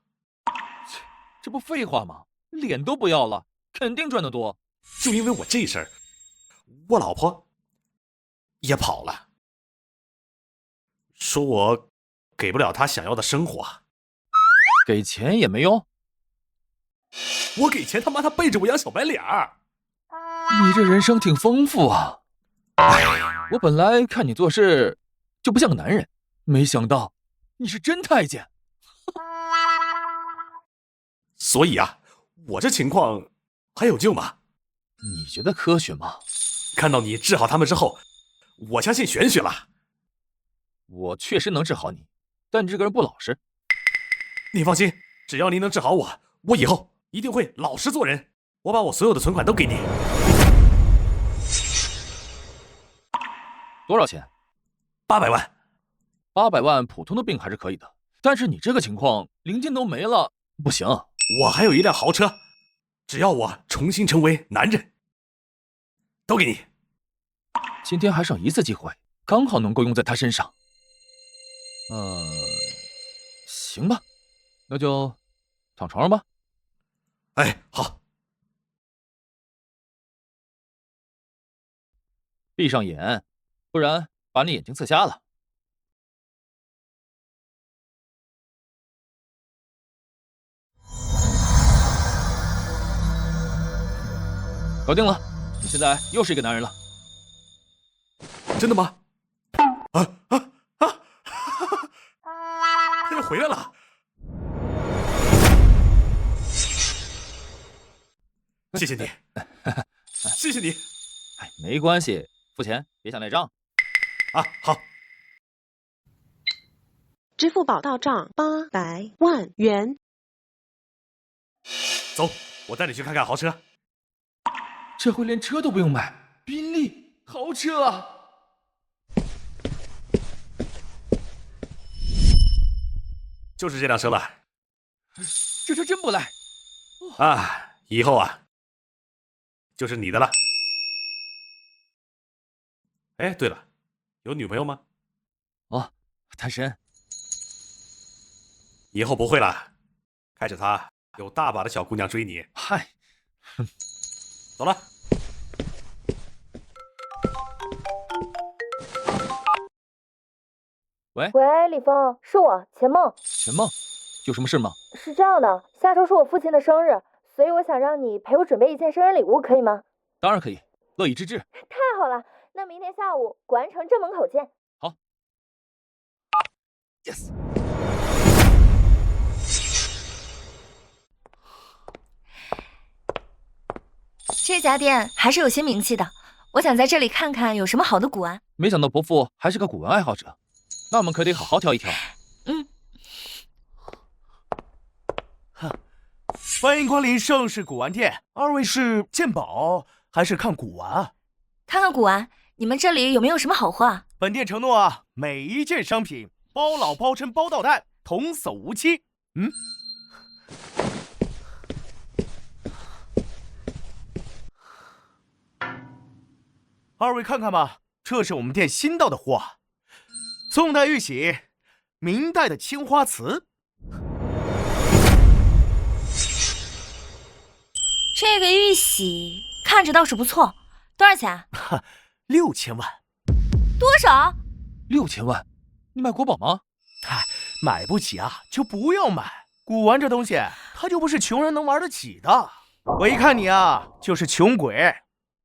这不废话吗？脸都不要了，肯定赚得多。就因为我这事儿，我老婆也跑了，说我给不了她想要的生活。给钱也没用。我给钱，他妈他背着我养小白脸儿。你这人生挺丰富啊！我本来看你做事就不像个男人，没想到你是真太监。所以啊，我这情况还有救吗？你觉得科学吗？看到你治好他们之后，我相信玄学了。我确实能治好你，但你这个人不老实。你放心，只要您能治好我，我以后一定会老实做人。我把我所有的存款都给你。多少钱？800万。800万，普通的病还是可以的，但是你这个情况，零件都没了，不行。我还有一辆豪车，只要我重新成为男人，都给你。今天还剩一次机会，刚好能够用在他身上。行吧，那就躺床上吧。哎，好。闭上眼，不然把你眼睛刺瞎了。搞定了，你现在又是一个男人了。真的吗？他又回来了。谢谢你，谢谢你。哎，没关系，付钱，别想赖账。啊，好。支付宝到账800万元。走，我带你去看看豪车。这回连车都不用买，宾利豪车啊！就是这辆车了。这车真不赖。啊，以后啊，就是你的了。哎，对了，有女朋友吗？哦，单身。以后不会了，开着它，有大把的小姑娘追你。嗨，走了。喂，李峰，是我钱梦。钱梦，有什么事吗？是这样的，下周是我父亲的生日，所以我想让你陪我准备一件生日礼物，可以吗？当然可以，乐意之至。太好了，那明天下午古玩城正门口见。好。Yes。这家店还是有些名气的，我想在这里看看有什么好的古玩。没想到伯父还是个古玩爱好者，那我们可得好好挑一挑。欢迎光临盛世古玩店，二位是鉴宝还是看古玩？看看古玩，你们这里有没有什么好货？本店承诺啊，每一件商品包老包真包到蛋，童叟无欺。二位看看吧，这是我们店新到的货，宋代玉玺，明代的青花瓷。这个玉玺看着倒是不错，多少钱？6000万。多少？6000万？你买国宝吗？买不起啊，就不要买。古玩这东西，它就不是穷人能玩得起的。我一看你啊，就是穷鬼，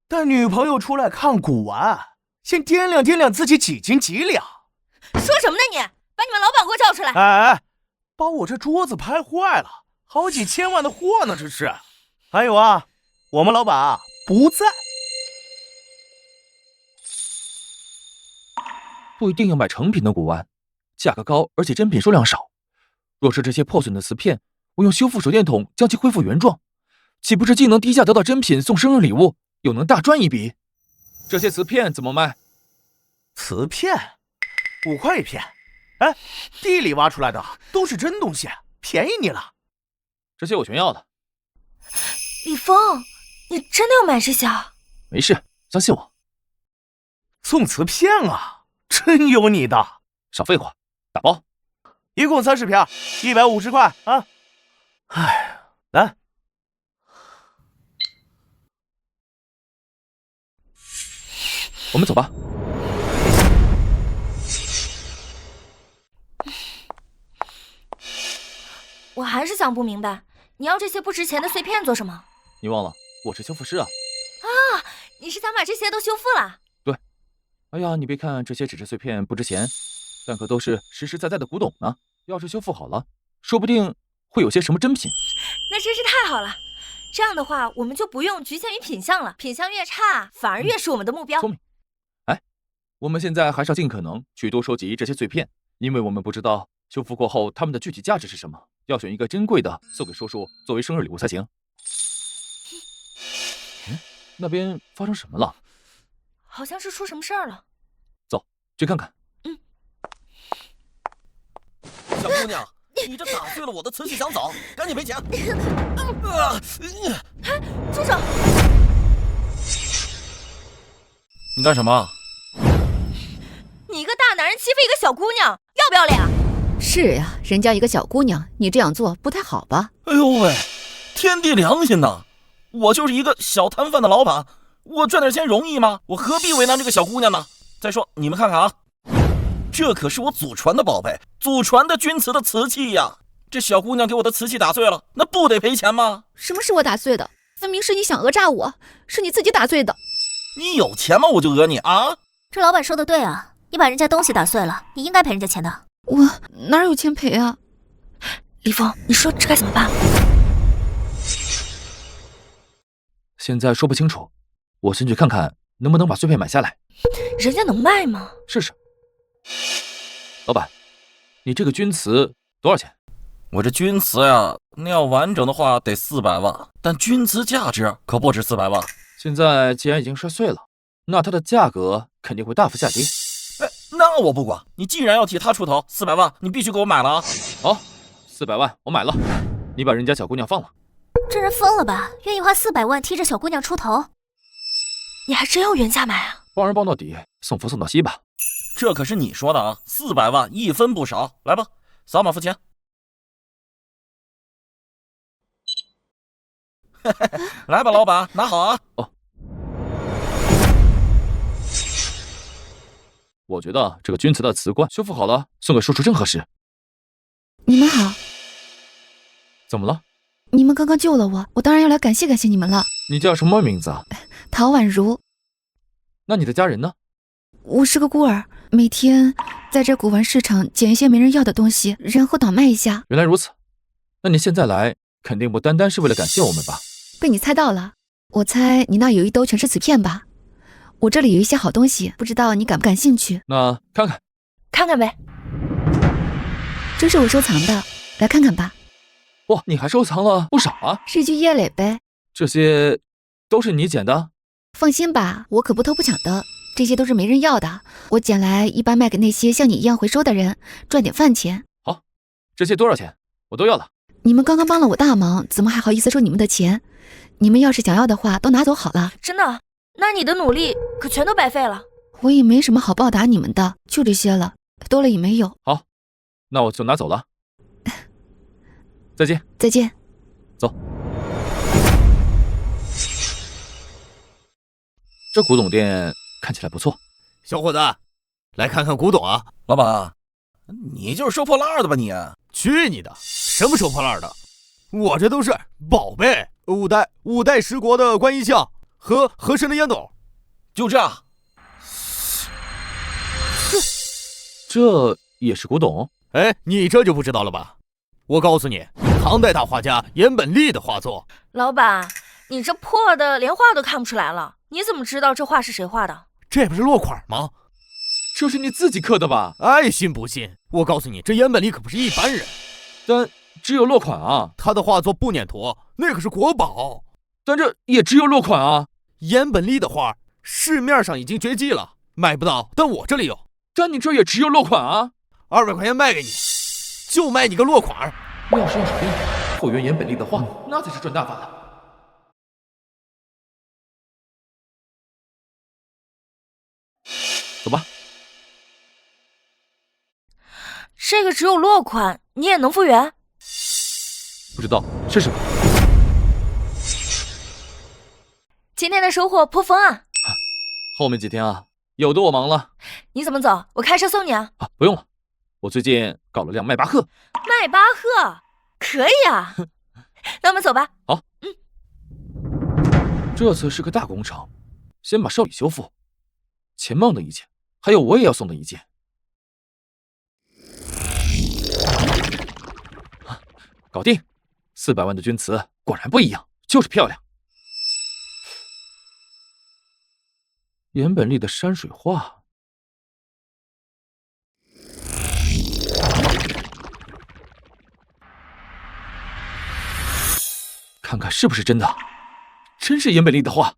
带女朋友出来看古玩，先掂量掂量自己几斤几两。说什么呢你？把你们老板给我叫出来！哎，把我这桌子拍坏了，好几千万的货呢，这是。还有啊，我们老板啊不在。不一定要买成品的古玩，价格高而且珍品数量少。若是这些破损的瓷片，我用修复手电筒将其恢复原状，岂不是既能低价得到珍品送生日礼物，又能大赚一笔？这些瓷片怎么卖？瓷片5块一片。哎，地里挖出来的都是真东西，便宜你了。这些我全要的。李峰，你真的要买这些啊？没事，相信我。送瓷片啊，真有你的。少废话，打包。一共30片，150块啊。哎，来。我们走吧。我还是想不明白，你要这些不值钱的碎片做什么？你忘了，我是修复师啊。啊，你是想把这些都修复了？对。哎呀，你别看这些只是碎片不值钱，但可都是实实在在的古董呢。要是修复好了，说不定会有些什么珍品。那真是太好了。这样的话，我们就不用局限于品相了，品相越差，反而越是我们的目标。聪明。哎，我们现在还是要尽可能去多收集这些碎片，因为我们不知道修复过后它们的具体价值是什么，要选一个珍贵的送给叔叔作为生日礼物才行。那边发生什么了？好像是出什么事儿了。走，去看看。小姑娘，你这打碎了我的瓷器想走，赶紧赔钱！住手！你干什么？你一个大男人欺负一个小姑娘，要不要脸？是呀，人家一个小姑娘，你这样做不太好吧？哎呦喂，天地良心呐！我就是一个小摊贩的老板，我赚点钱容易吗？我何必为难这个小姑娘呢？再说，你们看看啊，这可是我祖传的宝贝，祖传的钧瓷的瓷器呀！这小姑娘给我的瓷器打碎了，那不得赔钱吗？什么是我打碎的？分明是你想讹诈我，是你自己打碎的。你有钱吗？我就讹你啊！这老板说的对啊，你把人家东西打碎了，你应该赔人家钱的。我哪有钱赔啊？李峰，你说这该怎么办？现在说不清楚，我先去看看能不能把碎片买下来。人家能卖吗？试试。老板，你这个钧瓷多少钱？我这钧瓷呀，那要完整的话得400万，但钧瓷价值可不止400万。现在既然已经摔碎了，那它的价格肯定会大幅下跌。哎，那我不管，你既然要替他出头，400万你必须给我买了啊！好，400万我买了，你把人家小姑娘放了。这人疯了吧？愿意花400万替这小姑娘出头？你还真要原价买啊？帮人帮到底，送佛送到西吧。这可是你说的啊，400万一分不少。来吧，扫码付钱。来吧，老板，拿好啊！哦，我觉得这个钧瓷的瓷罐修复好了，送给叔叔正合适。你们好。怎么了？你们刚刚救了我，我当然要来感谢感谢你们了。你叫什么名字啊？陶宛如。那你的家人呢？我是个孤儿，每天在这古玩市场捡一些没人要的东西，然后倒卖一下。原来如此，那你现在来肯定不单单是为了感谢我们吧？被你猜到了，我猜你那有一兜全是瓷片吧？我这里有一些好东西，不知道你感不感兴趣？那看看，看看呗。这是我收藏的，来看看吧。哇，你还收藏了不少啊！日积月累呗。这些都是你捡的？放心吧，我可不偷不抢的，这些都是没人要的，我捡来一般卖给那些像你一样回收的人，赚点饭钱。好，这些多少钱？我都要了。你们刚刚帮了我大忙，怎么还好意思收你们的钱？你们要是想要的话，都拿走好了。真的？那你的努力可全都白费了。我也没什么好报答你们的，就这些了，多了也没有。好，那我就拿走了。再见。再见。走。这古董店看起来不错。小伙子，来看看古董啊。老板，你就是收破烂的吧你？去你的！什么收破烂的？我这都是宝贝，5代十国的观音像和和珅的烟斗。就这？这也是古董？哎，你这就不知道了吧？我告诉你，唐代大画家颜本利的画作。老板，你这破的连画都看不出来了，你怎么知道这画是谁画的？这不是落款吗？这是你自己刻的吧？爱信不信？我告诉你，这颜本利可不是一般人。但只有落款啊！他的画作不碾陀，那可是国宝。但这也只有落款啊！颜本利的画市面上已经绝迹了，买不到，但我这里有。但你这也只有落款啊！200块钱卖给你，就卖你个落款。要是用手印复原颜本利的画，那才是赚大发了。走吧。这个只有落款，你也能复原？不知道，试试吧。今天的收获颇丰啊！后面几天啊，有的我忙了。你怎么走？我开车送你啊。不用了，我最近搞了辆迈巴赫。迈巴赫，可以啊，那我们走吧。好，这次是个大工程，先把少里修复，钱梦的一件，还有我也要送的一件。搞定，400万的钧瓷果然不一样，就是漂亮。岩本丽的山水画，看看是不是真的，真是岩本丽的画。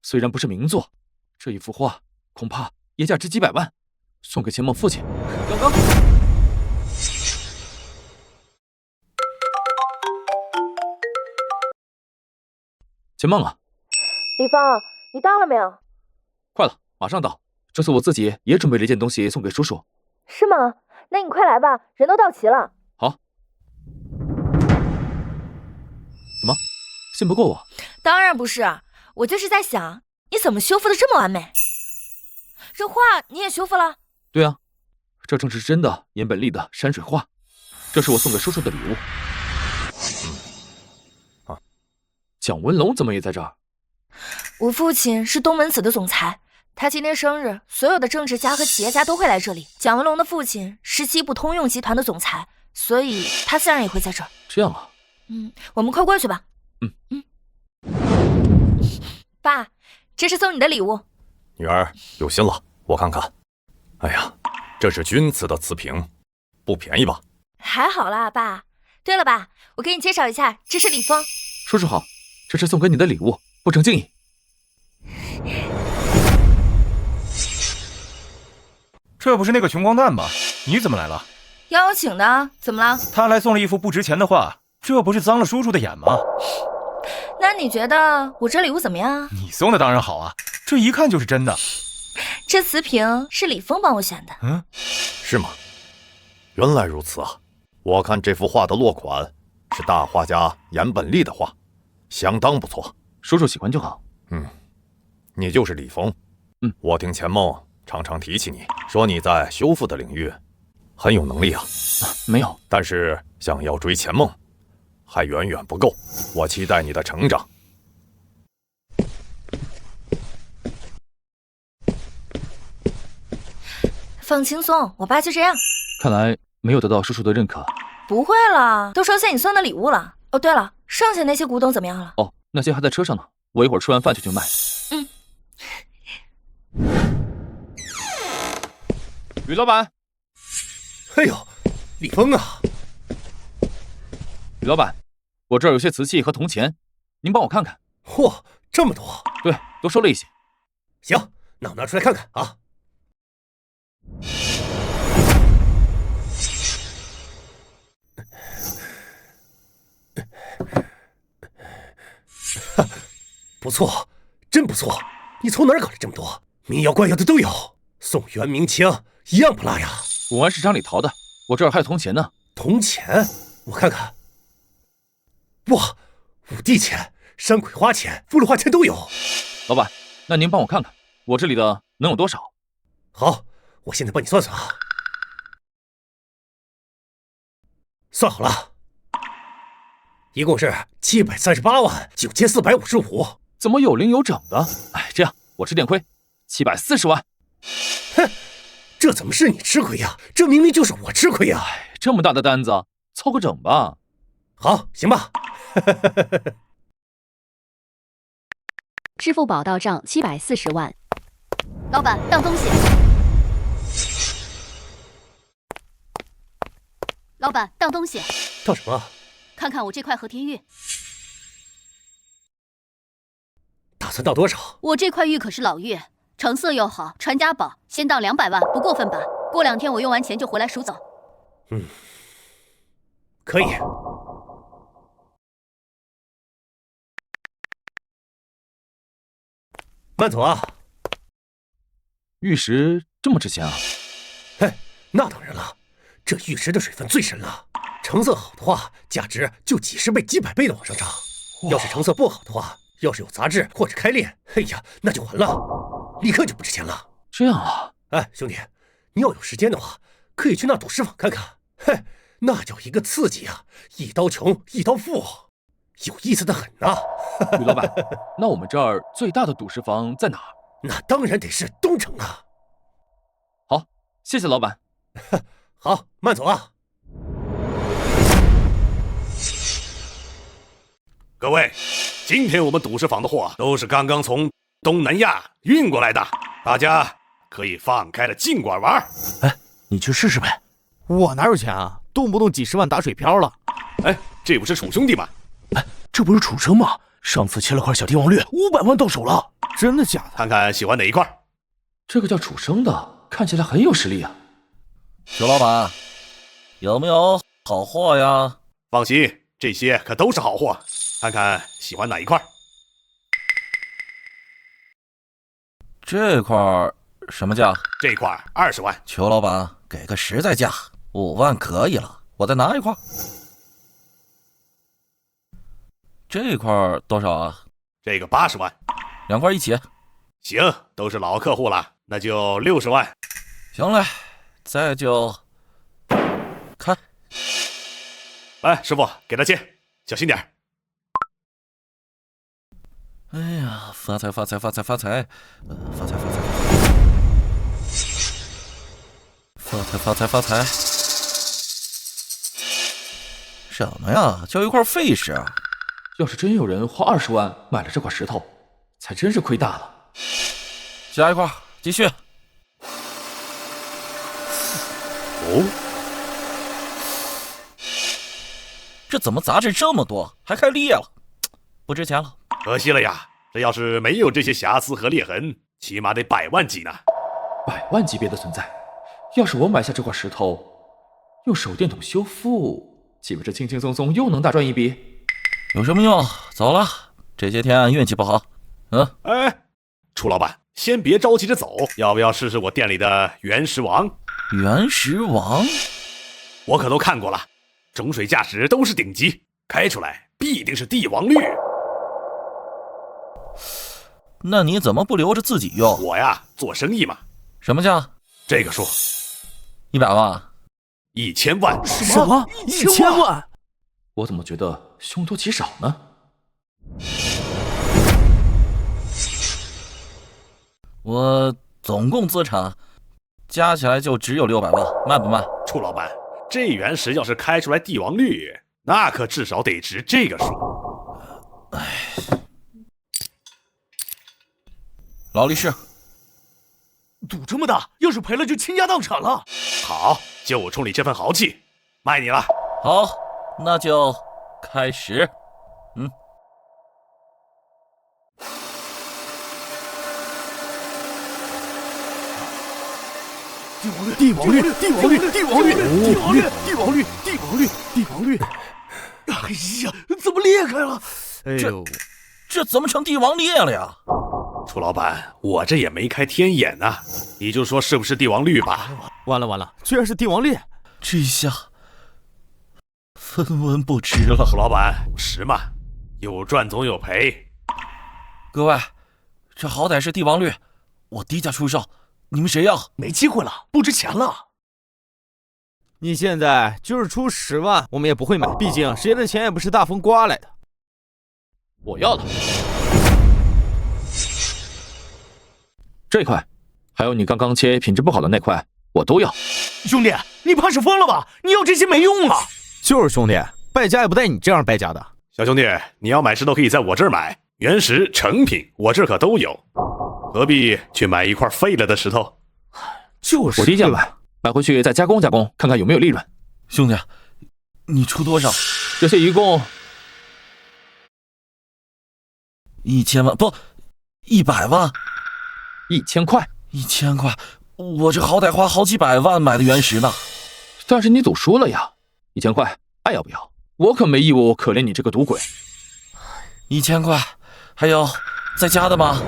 虽然不是名作，这一幅画恐怕也价值几百万，送给钱梦父亲刚刚。钱梦啊，李峰，你到了没有？快了，马上到。这次我自己也准备了一件东西送给叔叔。是吗？那你快来吧，人都到齐了。好。怎么，信不过我？当然不是，我就是在想，你怎么修复的这么完美？这画你也修复了？对啊，这正是真的岩本丽的山水画，这是我送给叔叔的礼物。蒋文龙怎么也在这儿？我父亲是东门子的总裁，他今天生日，所有的政治家和企业家都会来这里。蒋文龙的父亲是西部通用集团的总裁，所以他自然也会在这儿。这样啊？我们快过去吧。爸，这是送你的礼物。女儿有心了，我看看。哎呀，这是钧瓷的瓷瓶，不便宜吧？还好啦，爸。对了，爸，我给你介绍一下，这是李峰。叔叔好，这是送给你的礼物，不成敬意。这不是那个穷光蛋吗？你怎么来了？邀请的，怎么了？他来送了一幅不值钱的画，这不是脏了叔叔的眼吗？那你觉得我这礼物怎么样？你送的当然好啊，这一看就是真的。这瓷瓶是李峰帮我选的。是吗？原来如此啊！我看这幅画的落款是大画家岩本丽的画，相当不错。叔叔喜欢就好。你就是李峰。我听钱梦常常提起你，说你在修复的领域很有能力啊。没有，但是想要追钱梦还远远不够，我期待你的成长。放轻松，我爸就这样。看来没有得到叔叔的认可。不会了，都收下你送的礼物了。哦，对了，剩下那些古董怎么样了？哦，那些还在车上呢，我一会儿吃完饭就去卖。吕老板。哎呦，李峰啊！吕老板，我这儿有些瓷器和铜钱，您帮我看看。嚯，这么多！对，多收了一些。行，那我拿出来看看啊。不错，真不错！你从哪儿搞来这么多？民窑官窑的都有，宋元明清一样不落呀。五安市场里淘的，我这儿还有铜钱呢。铜钱？我看看。哇，五帝钱、山葵花钱、富禄花钱都有。老板，那您帮我看看，我这里的能有多少？好，我现在帮你算算啊。算好了，一共是738万9455。怎么有零有整的？哎，这样我吃点亏，740万。哼，这怎么是你吃亏呀？这明明就是我吃亏呀！这么大的单子，凑个整吧。好，行吧。支付宝到账740万。老板，当东西。老板，当东西。当什么？看看我这块和田玉。打算当多少？我这块玉可是老玉，成色又好，传家宝，先当200万，不过分吧？过2天我用完钱就回来赎走。可以。慢走啊！玉石这么值钱啊？嘿，那当然了，这玉石的水分最深了，成色好的话，价值就几十倍、几百倍的往上涨；要是成色不好的话，要是有杂质或者开裂，哎呀，那就完了，立刻就不值钱了。这样啊？哎，兄弟，你要有时间的话，可以去那赌石坊看看。嘿，那叫一个刺激啊！一刀穷，一刀富，有意思的很呐。吕老板，那我们这儿最大的赌石房在哪儿？那当然得是东城啊。好，谢谢老板。好，慢走啊。各位，今天我们赌石坊的货都是刚刚从东南亚运过来的，大家可以放开了尽管玩。哎，你去试试呗。我哪有钱啊？动不动几十万打水漂了。哎，这不是楚兄弟吗？哎，这不是楚生吗？上次切了块小帝王绿，500万到手了。真的假的？看看喜欢哪一块。这个叫楚生的，看起来很有实力啊。邱老板，有没有好货呀？放心，这些可都是好货，看看喜欢哪一块。这块什么价？这块20万。邱老板，给个实在价，5万可以了，我再拿一块。这块多少啊？这个80万。2块一起。行，都是老客户了，那就60万。行嘞，再就看。来，师傅，给他切，小心点。哎呀，发财发财发财发财，发财发财，发财发财发财，什么呀？就一块废石。要是真有人花20万买了这块石头，才真是亏大了。下一块，继续。哦，这怎么杂质这么多，还开裂了？不值钱了。可惜了呀，这要是没有这些瑕疵和裂痕，起码得100万级呢。100万级别的存在，要是我买下这块石头，用手电筒修复，岂不是轻轻松松又能大赚一笔？有什么用？走了，这些天运气不好。哎，楚老板，先别着急着走，要不要试试我店里的原石王？原石王，我可都看过了，种水价值都是顶级，开出来必定是帝王绿。那你怎么不留着自己用？我呀，做生意嘛。什么价？这个数，100万，1000万。什么？1000万？我怎么觉得凶多吉少呢？我总共资产加起来就只有600万，卖不卖？楚老板，这原石要是开出来帝王绿，那可至少得值这个数。哎，劳力士，赌这么大，要是赔了就倾家荡产了。好，就冲你这份豪气，卖你了。好，那就开始。帝王绿，帝王绿，帝王绿，帝王绿，帝王绿，帝王绿，帝王绿。哎呀，怎么裂开了？哎呦，这怎么成帝王裂了呀？楚老板，我这也没开天眼呐，你就说是不是帝王绿吧？完了完了，居然是帝王裂！这下分文不值了。楚老板，实嘛，有赚总有赔。各位，这好歹是帝王绿，我低价出售，你们谁要？没机会了，不值钱了。你现在就是出10万，我们也不会买，毕竟谁的钱也不是大风刮来的。我要了。这块，还有你刚刚切品质不好的那块，我都要。兄弟，你怕是疯了吧？你要这些没用啊！就是兄弟，败家也不带你这样败家的。小兄弟，你要买石头可以在我这儿买，原石、成品我这儿可都有，何必去买一块废了的石头？就是我低价买，买回去再加工加工，看看有没有利润。兄弟，你出多少？这些一共1000万，不，100万，1000块，1000块，我这好歹花好几百万买的原石呢。但是你赌输了呀，1000块，爱要不要？我可没义务可怜你这个赌鬼。1000块，还有再加的吗？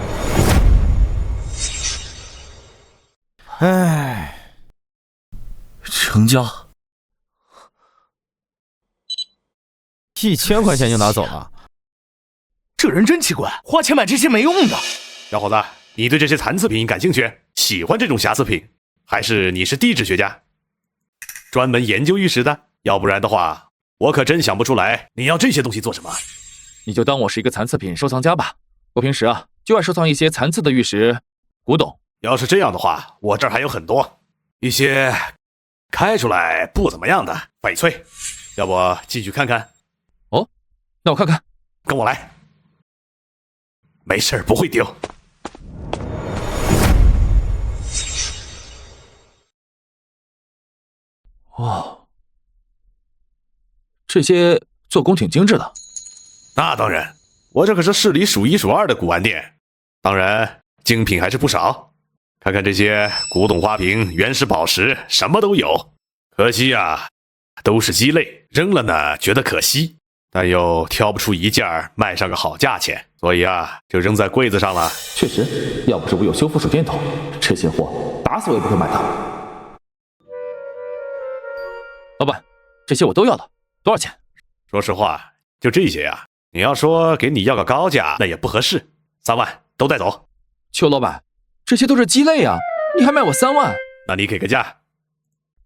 唉，成交。1000块钱就拿走了，这人真奇怪，花钱买这些没用的。小伙子，你对这些残次品感兴趣？喜欢这种瑕疵品？还是你是地质学家，专门研究玉石的？要不然的话，我可真想不出来你要这些东西做什么。你就当我是一个残次品收藏家吧。我平时就爱收藏一些残次的玉石、古董。要是这样的话，我这儿还有很多，一些开出来不怎么样的翡翠，要不进去看看？哦，那我看看。跟我来。没事，不会丢。哦，这些做工挺精致的。那当然，我这可是市里数一数二的古玩店，当然精品还是不少。看看这些古董花瓶、原始宝石，什么都有。可惜啊，都是鸡肋，扔了呢觉得可惜，但又挑不出一件卖上个好价钱，所以就扔在柜子上了。确实，要不是我有修复手电筒，这些货打死我也不会买的。老板，这些我都要了，多少钱？说实话，就这些呀，你要说给你要个高价，那也不合适。3万都带走。邱老板，这些都是鸡肋啊，你还卖我3万？那你给个价。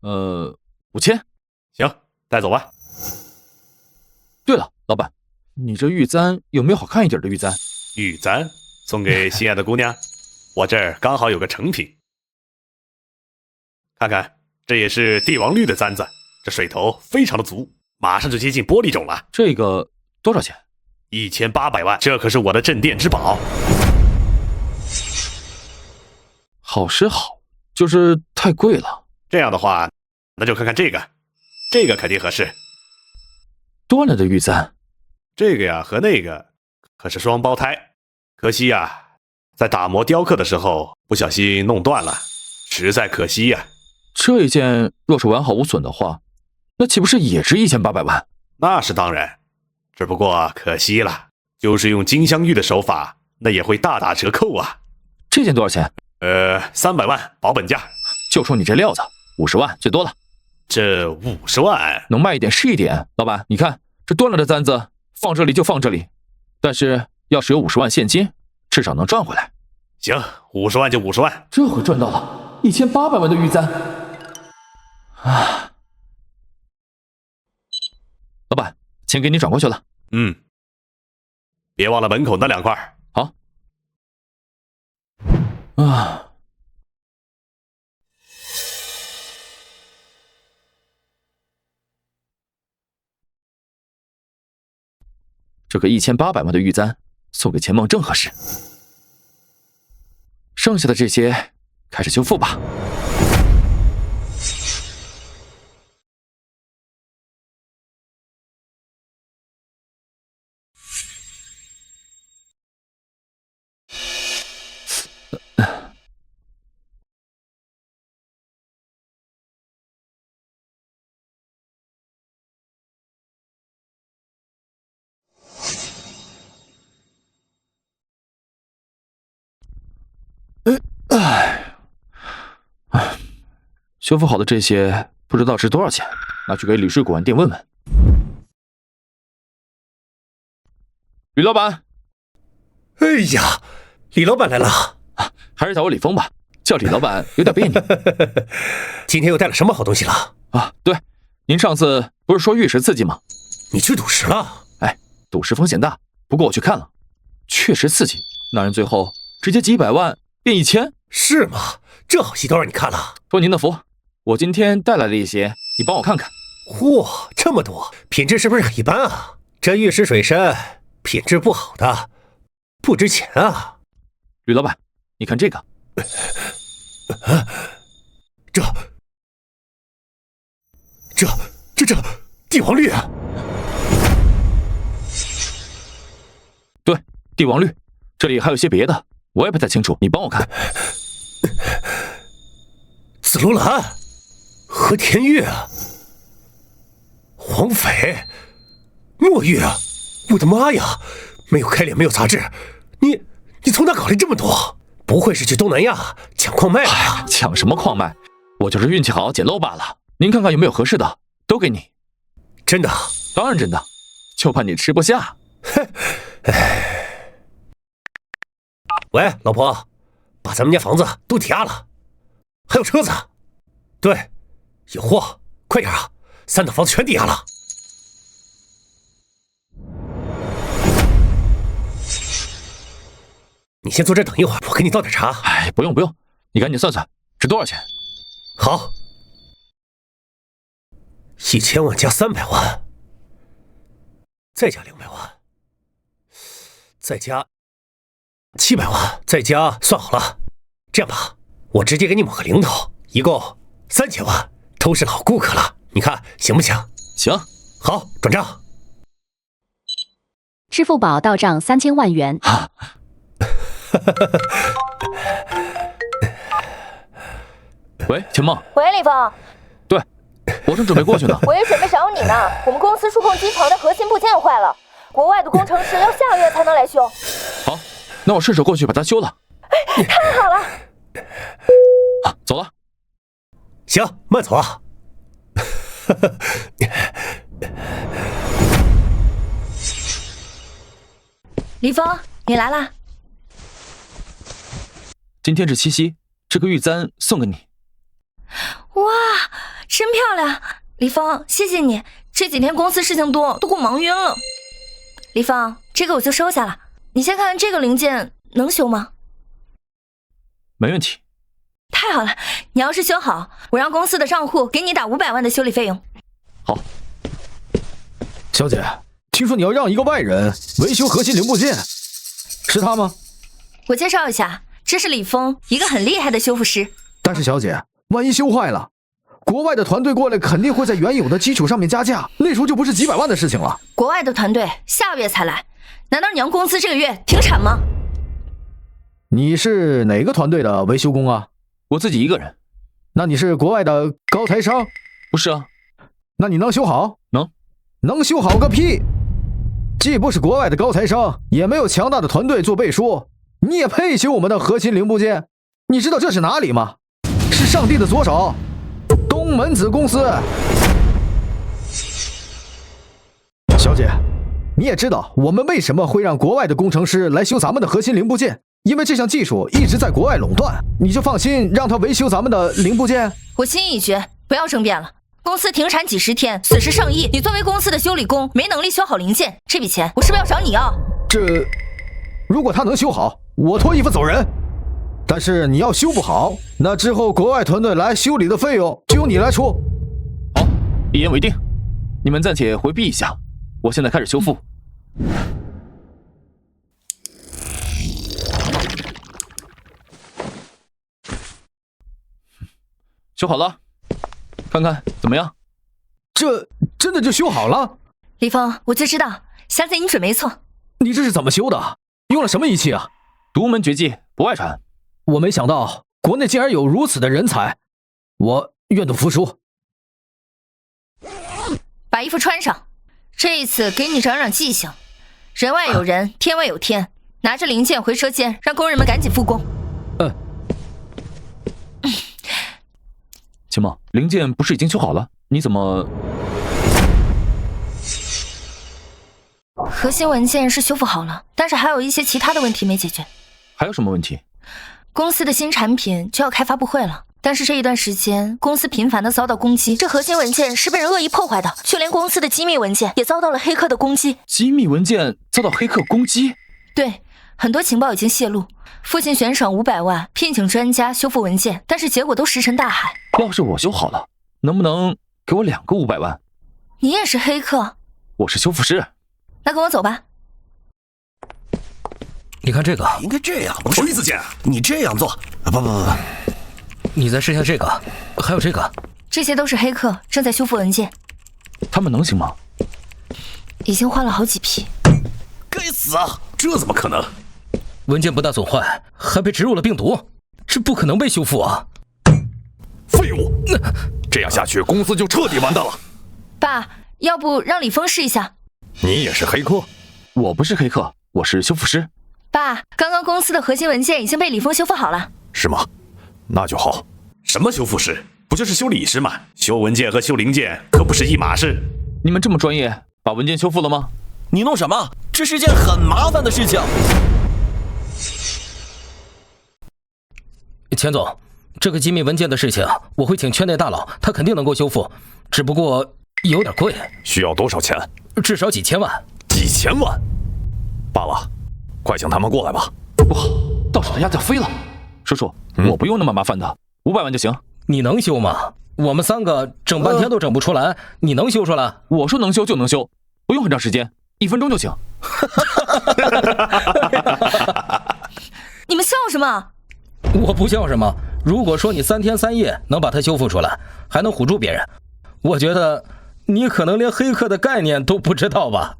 5000。行，带走吧。对了，老板，你这玉簪有没有好看一点的玉簪？玉簪送给心爱的姑娘，我这儿刚好有个成品。看看，这也是帝王绿的簪子，这水头非常的足，马上就接近玻璃种了。这个多少钱？1800万，这可是我的镇店之宝。好是好，就是太贵了。这样的话，那就看看这个，这个肯定合适。断了的玉簪，这个呀和那个可是双胞胎，可惜呀，在打磨雕刻的时候不小心弄断了，实在可惜呀。这一件若是完好无损的话，那岂不是也值1800万？那是当然，只不过可惜了，就是用金镶玉的手法，那也会大打折扣啊。这件多少钱？300万保本价。就说你这料子，50万最多了。这50万能卖一点是一点。老板，你看这断了的簪子，放这里就放这里，但是要是有50万现金，至少能赚回来。行，50万就50万。这回赚到了1800万的玉簪啊！老板，钱给你转过去了。别忘了门口那2块。好。啊。这个1800万的玉簪送给钱梦正合适，剩下的这些开始修复吧。修复好的这些不知道值多少钱，拿去给李氏古玩店问问。吕老板，哎呀，李老板来了，还是叫我李峰吧，叫李老板有点别扭。今天又带了什么好东西了？对，您上次不是说玉石刺激吗？你去赌石了？赌石风险大，不过我去看了，确实刺激。那人最后直接几百万变1000，是吗？这好戏都让你看了。托您的福，我今天带来了一些，你帮我看看。哇，这么多，品质是不是很一般啊？这玉石水参品质不好的不值钱啊。吕老板，你看这个，这帝王绿啊！对，帝王绿，这里还有些别的，我也不太清楚，你帮我看。紫罗兰、和田玉、黄翡、墨玉，我的妈呀！没有开脸，没有杂质，你从哪搞来这么多？不会是去东南亚抢矿脉了？抢什么矿脉？我就是运气好捡漏罢了。您看看有没有合适的，都给你。真的？当然真的，就怕你吃不下。喂，老婆，把咱们家房子都抵押了，还有车子。对，有货，快点啊！ 3套房子全抵押了。你先坐这等一会儿，我给你倒点茶。哎，不用，你赶紧算算，值多少钱？好，1000万加300万，再加200万，再加700万，再加，算好了。这样吧，我直接给你抹个零头，一共3000万，都是老顾客了，你看行不行？行，好，转账。支付宝到账3000万元。喂，秦梦。喂，李峰。对，我正准备过去呢。我也准备找你呢。我们公司数控机床的核心部件坏了，国外的工程师要下个月才能来修。好，那我顺手过去把它修了。哎，太好了。走了。行，慢走啊。李峰，你来啦。今天是七夕，这个玉簪送给你。哇，真漂亮！李峰，谢谢你。这几天公司事情多，都给我忙晕了。李峰，这个我就收下了。你先看看这个零件能修吗？没问题。太好了，你要是修好，我让公司的账户给你打500万的修理费用。好。小姐，听说你要让一个外人维修核心零部件，是他吗？我介绍一下。这是李峰，一个很厉害的修复师。但是小姐，万一修坏了，国外的团队过来肯定会在原有的基础上面加价，那时候就不是几百万的事情了。国外的团队下个月才来，难道你让公司这个月停产吗？你是哪个团队的维修工啊？我自己一个人。那你是国外的高材商？不是啊。那你能修好？能修好个屁！既不是国外的高材商，也没有强大的团队做背书。你也配修我们的核心零部件？你知道这是哪里吗？是上帝的左手，东门子公司。小姐，你也知道我们为什么会让国外的工程师来修咱们的核心零部件，因为这项技术一直在国外垄断。你就放心让他维修咱们的零部件？我心意已决，不要争辩了。公司停产几10天，损失上亿，你作为公司的修理工，没能力修好零件，这笔钱我是不是要找你要？如果他能修好，我脱衣服走人。但是你要修不好，那之后国外团队来修理的费用就由你来出。好，一言为定。你们暂且回避一下，我现在开始修复。修好了，看看怎么样？这真的就修好了？李峰，我就知道，相信你准没错。你这是怎么修的？用了什么仪器啊？独门绝技，不外传。我没想到国内竟然有如此的人才，我愿赌服输。把衣服穿上，这一次给你长长记性。人外有人，天外有天。拿着零件回车间，让工人们赶紧复工。秦梦，零件不是已经修好了？你怎么？核心文件是修复好了，但是还有一些其他的问题没解决。还有什么问题？公司的新产品就要开发布会了，但是这一段时间公司频繁的遭到攻击，这核心文件是被人恶意破坏的，就连公司的机密文件也遭到了黑客的攻击。机密文件遭到黑客攻击？对，很多情报已经泄露。父亲悬赏500万聘请专家修复文件，但是结果都石沉大海。要是我修好了，能不能给我2个500万？你也是黑客？我是修复师。那跟我走吧。你看这个，应该这样，不是一次见。你这样做，不，你再试下这个，还有这个，这些都是黑客正在修复文件。他们能行吗？已经换了好几批。该死啊！这怎么可能？文件不但损坏，还被植入了病毒，这不可能被修复啊！废物！这样下去，公司就彻底完蛋了。爸，要不让李峰试一下？你也是黑客？我不是黑客，我是修复师。爸，刚刚公司的核心文件已经被李峰修复好了。是吗？那就好。什么修复师？不就是修理师吗？修文件和修零件可不是一码事。你们这么专业，把文件修复了吗？你弄什么？这是件很麻烦的事情。钱总，这个机密文件的事情，我会请圈内大佬，他肯定能够修复。只不过有点贵。需要多少钱？至少几千万。几千万？罢了，快请他们过来吧。不好，到手的鸭子要飞了。叔叔，我不用那么麻烦的，500万就行。你能修吗？我们3个整半天都整不出来，你能修出来？我说能修就能修，不用很长时间，1分钟就行。你们笑什么？我不笑什么。如果说你3天3夜能把它修复出来，还能唬住别人，我觉得你可能连黑客的概念都不知道吧？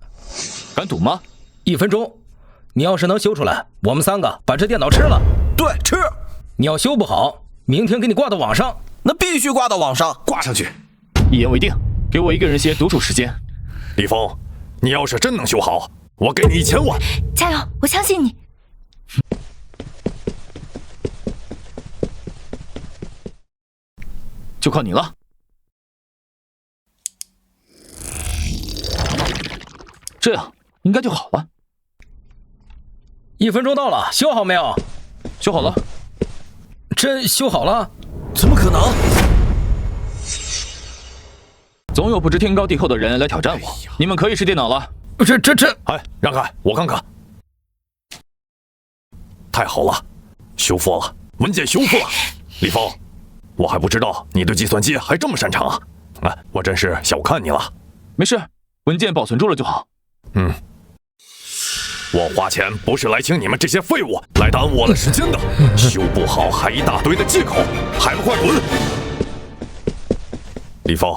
敢赌吗？1分钟，你要是能修出来，我们3个把这电脑吃了。对，吃。你要修不好，明天给你挂到网上。那必须挂到网上，挂上去。一言为定，给我1个人些独处时间。李峰，你要是真能修好，我给你1000万。加油，我相信你。就靠你了。这样应该就好了。1分钟到了，修好没有？修好了。真修好了？怎么可能？总有不知天高地厚的人来挑战我。你们可以试电脑了。这，哎，让开，我看看。太好了，修复了，文件修复了。李峰，我还不知道你对计算机还这么擅长啊！哎，我真是小看你了。没事，文件保存住了就好。我花钱不是来请你们这些废物来耽误我的时间的，修不好还一大堆的借口，还不快滚！李峰，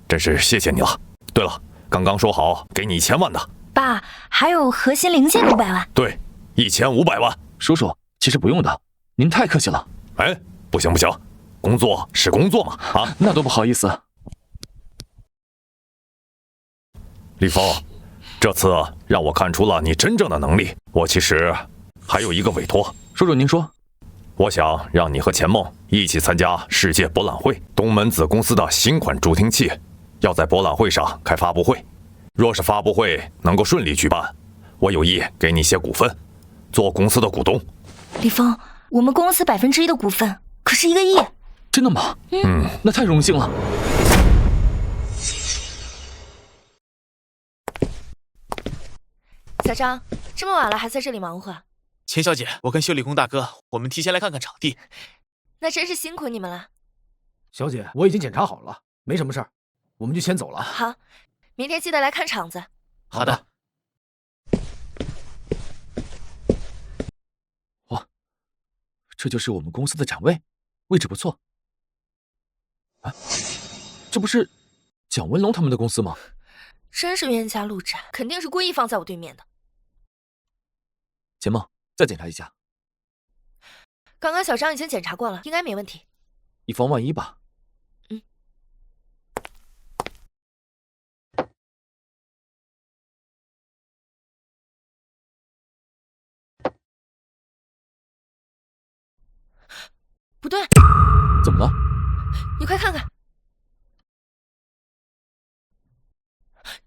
真是谢谢你了。对了，刚刚说好给你1000万的。爸，还有核心零件500万。对，1500万。叔叔，其实不用的，您太客气了。哎，不行不行，工作是工作嘛，啊，那多不好意思。李峰，这次让我看出了你真正的能力。我其实还有一个委托。叔叔您说。我想让你和钱梦一起参加世界博览会。东门子公司的新款助听器要在博览会上开发布会。若是发布会能够顺利举办，我有意给你些股份，做公司的股东。李峰，我们公司1%的股份可是1个亿。真的吗？那太荣幸了。小张，这么晚了还在这里忙活？钱小姐，我跟修理工大哥，我们提前来看看场地。那真是辛苦你们了。小姐，我已经检查好了，没什么事儿，我们就先走了。好，明天记得来看场子。好的。哇，这就是我们公司的展位，位置不错。啊，这不是蒋文龙他们的公司吗？真是冤家路窄，肯定是故意放在我对面的。钱梦，再检查一下。刚刚小张已经检查过了，应该没问题。以防万一吧。不对，怎么了？你快看看，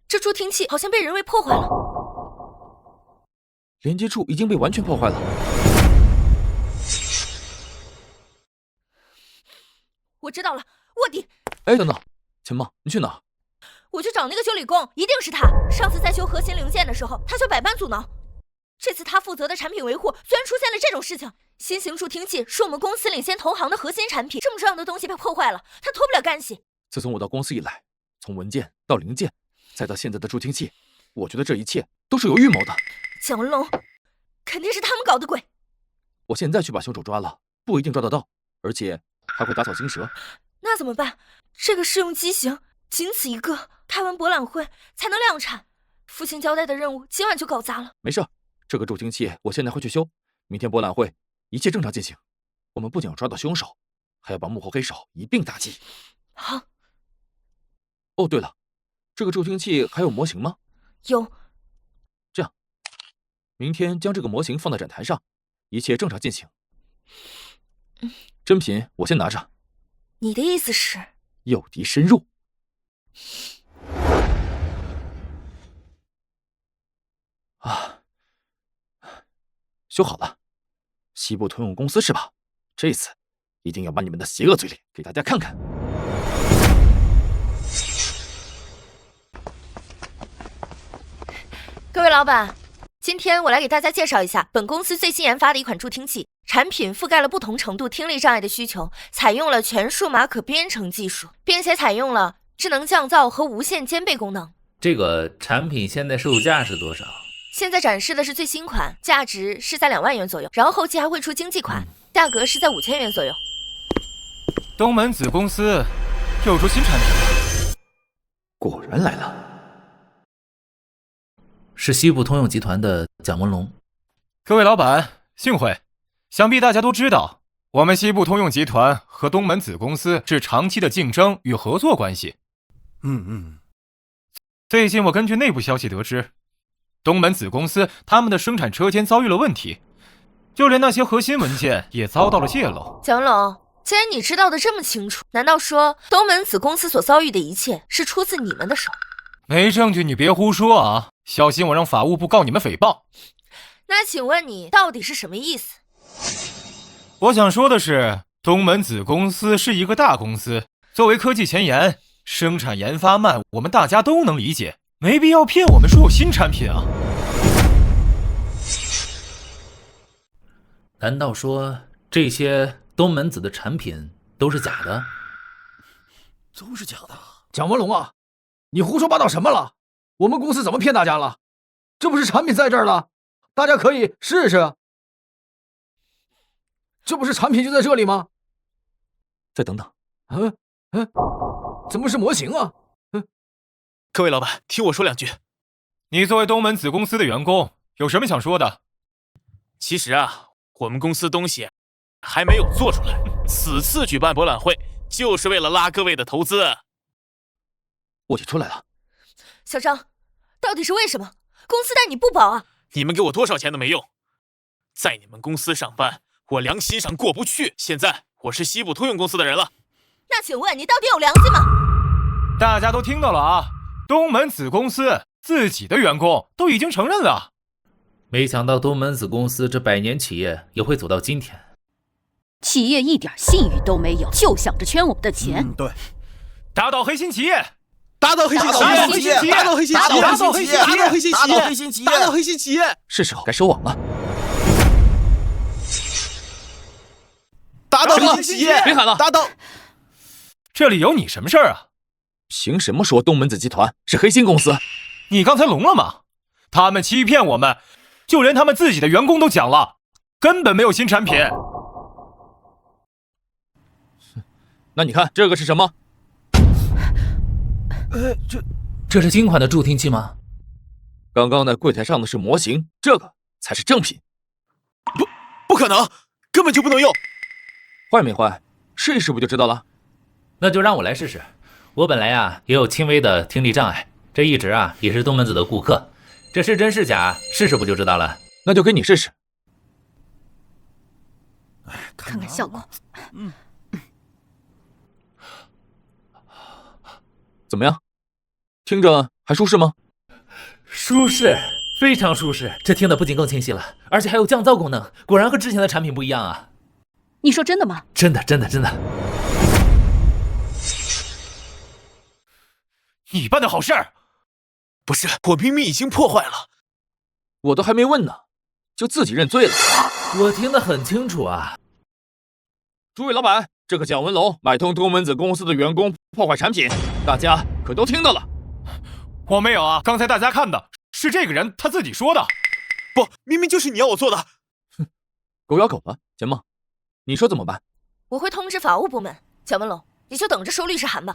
这助听器好像被人为破坏了。连接处已经被完全破坏了。我知道了，卧底。哎，等等，钱梦，你去哪？我去找那个修理工，一定是他。上次在修核心零件的时候，他就百般阻挠。这次他负责的产品维护居然出现了这种事情。新型助听器是我们公司领先同行的核心产品，这么重要的东西被破坏了，他脱不了干系。自从我到公司以来，从文件到零件，再到现在的助听器，我觉得这一切都是有预谋的。蒋文龙，肯定是他们搞的鬼。我现在去把凶手抓了，不一定抓得到，而且还会打草惊蛇。那怎么办？这个试用机型仅此一个，开完博览会才能量产。父亲交代的任务今晚就搞砸了。没事，这个助听器我现在会去修，明天博览会一切正常进行。我们不仅要抓到凶手，还要把幕后黑手一并打击。好。哦，对了，这个助听器还有模型吗？有。这样，明天将这个模型放在展台上，一切正常进行。真品我先拿着。你的意思是？诱敌深入。啊，修好了。西部通用公司是吧？这次一定要把你们的邪恶嘴脸给大家看看。各位老板，今天我来给大家介绍一下本公司最新研发的一款助听器，产品覆盖了不同程度听力障碍的需求，采用了全数码可编程技术，并且采用了智能降噪和无线兼备功能。这个产品现在售价是多少？现在展示的是最新款，价值是在2万元左右，然后后期还会出经济款，价格是在5000元左右。东门子公司又出新产品了，果然来了。是西部通用集团的蒋文龙。各位老板，幸会。想必大家都知道，我们西部通用集团和东门子公司是长期的竞争与合作关系。最近我根据内部消息得知，东门子公司他们的生产车间遭遇了问题，就连那些核心文件也遭到了泄露。蒋文龙，既然你知道的这么清楚，难道说东门子公司所遭遇的一切是出自你们的手？没证据你别胡说啊，小心我让法务部告你们诽谤。那请问你到底是什么意思？我想说的是，东门子公司是一个大公司，作为科技前沿，生产研发慢，我们大家都能理解，没必要骗我们说有新产品啊。难道说这些东门子的产品都是假的？都是假的。蒋文龙啊，你胡说八道什么了？我们公司怎么骗大家了？这不是产品在这儿了，大家可以试试。这不是产品就在这里吗？再等等。怎么是模型啊？各位老板，听我说两句。你作为东门子公司的员工，有什么想说的？其实啊，我们公司东西还没有做出来。此次举办博览会，就是为了拉各位的投资。我就出来了。小张，到底是为什么？公司待你不薄啊！你们给我多少钱都没用，在你们公司上班，我良心上过不去。现在我是西部通用公司的人了。那请问你到底有良心吗？大家都听到了啊，东门子公司自己的员工都已经承认了。没想到东门子公司这100年企业也会走到今天。企业一点信誉都没有，就想着圈我们的钱。对，打倒黑心企业，打倒黑心企业，打倒黑心企业，打倒黑心企业，打倒黑心企业，打倒黑心企业，打倒黑心企业。是时候该收网了。打倒黑心企业！别喊了，打倒！这里有你什么事儿啊？凭什么说东门子集团是黑心公司？你刚才聋了吗？他们欺骗我们，就连他们自己的员工都讲了，根本没有新产品。那你看这个是什么？这是新款的助听器吗？刚刚那柜台上的是模型，这个才是正品。不可能，根本就不能用。坏没坏？试一试不就知道了。那就让我来试试。我本来也有轻微的听力障碍，这一直也是东门子的顾客。这是真是假，试试不就知道了。那就给你试试。看看效果。怎么样？听着还舒适吗？舒适，非常舒适。这听的不仅更清晰了，而且还有降噪功能。果然和之前的产品不一样啊！你说真的吗？真的，真的，真的。你办的好事儿？不是，我明明已经破坏了。我都还没问呢，就自己认罪了。我听得很清楚啊！诸位老板，这个蒋文龙买通东门子公司的员工破坏产品，大家可都听到了。我没有啊，刚才大家看的是这个人他自己说的。不，明明就是你要我做的。哼，狗咬狗吧，钱梦，你说怎么办？我会通知法务部门。蒋文龙，你就等着收律师函吧。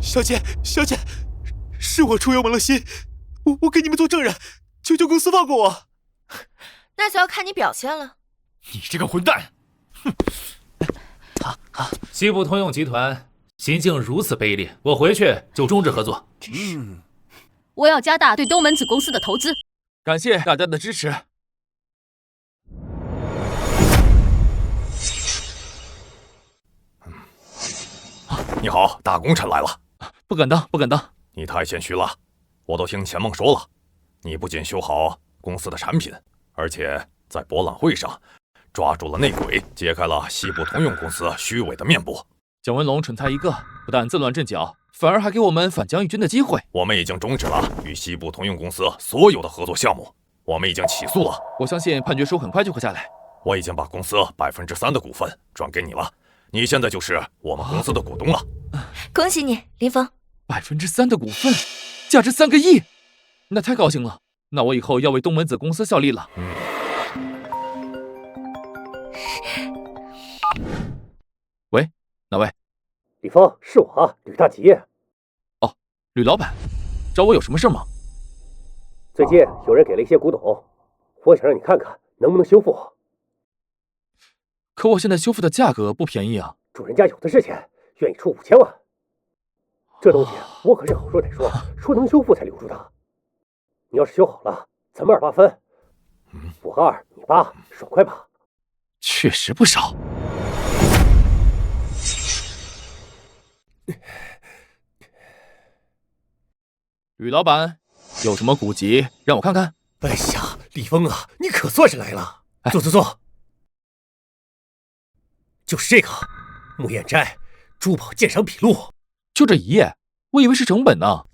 小姐，小姐，是我出油蒙了心，我给你们做证人，求求公司放过我。那就要看你表现了。你这个混蛋！哼！西部通用集团行径如此卑劣，我回去就终止合作。我要加大对东门子公司的投资。感谢大家的支持。你好，大功臣来了。不敢当，不敢当。你太谦虚了，我都听钱梦说了，你不仅修好公司的产品，而且在博览会上抓住了内鬼，揭开了西部通用公司虚伪的面部。蒋文龙蠢材一个，不但自乱阵脚，反而还给我们反将一军的机会。我们已经终止了与西部通用公司所有的合作项目，我们已经起诉了。我相信判决书很快就会下来。我已经把公司3%的股份转给你了，你现在就是我们公司的股东了。恭喜你，林峰！3%的股份，价值3个亿，那太高兴了。那我以后要为东门子公司效力了。喂，哪位？李峰，是我，吕大吉。哦，吕老板，找我有什么事吗？最近有人给了一些古董，我想让你看看能不能修复。可我现在修复的价格不便宜啊。主人家有的是钱，愿意出5000万。这东西我可是好说歹说，说能修复才留住的。你要是修好了，咱们2-8分。我2，你8，爽快吧？确实不少。吕老板，有什么古籍让我看看？哎呀，李峰啊，你可算是来了！坐。就是这个木燕斋珠宝鉴赏笔录，就这一页，我以为是整本呢。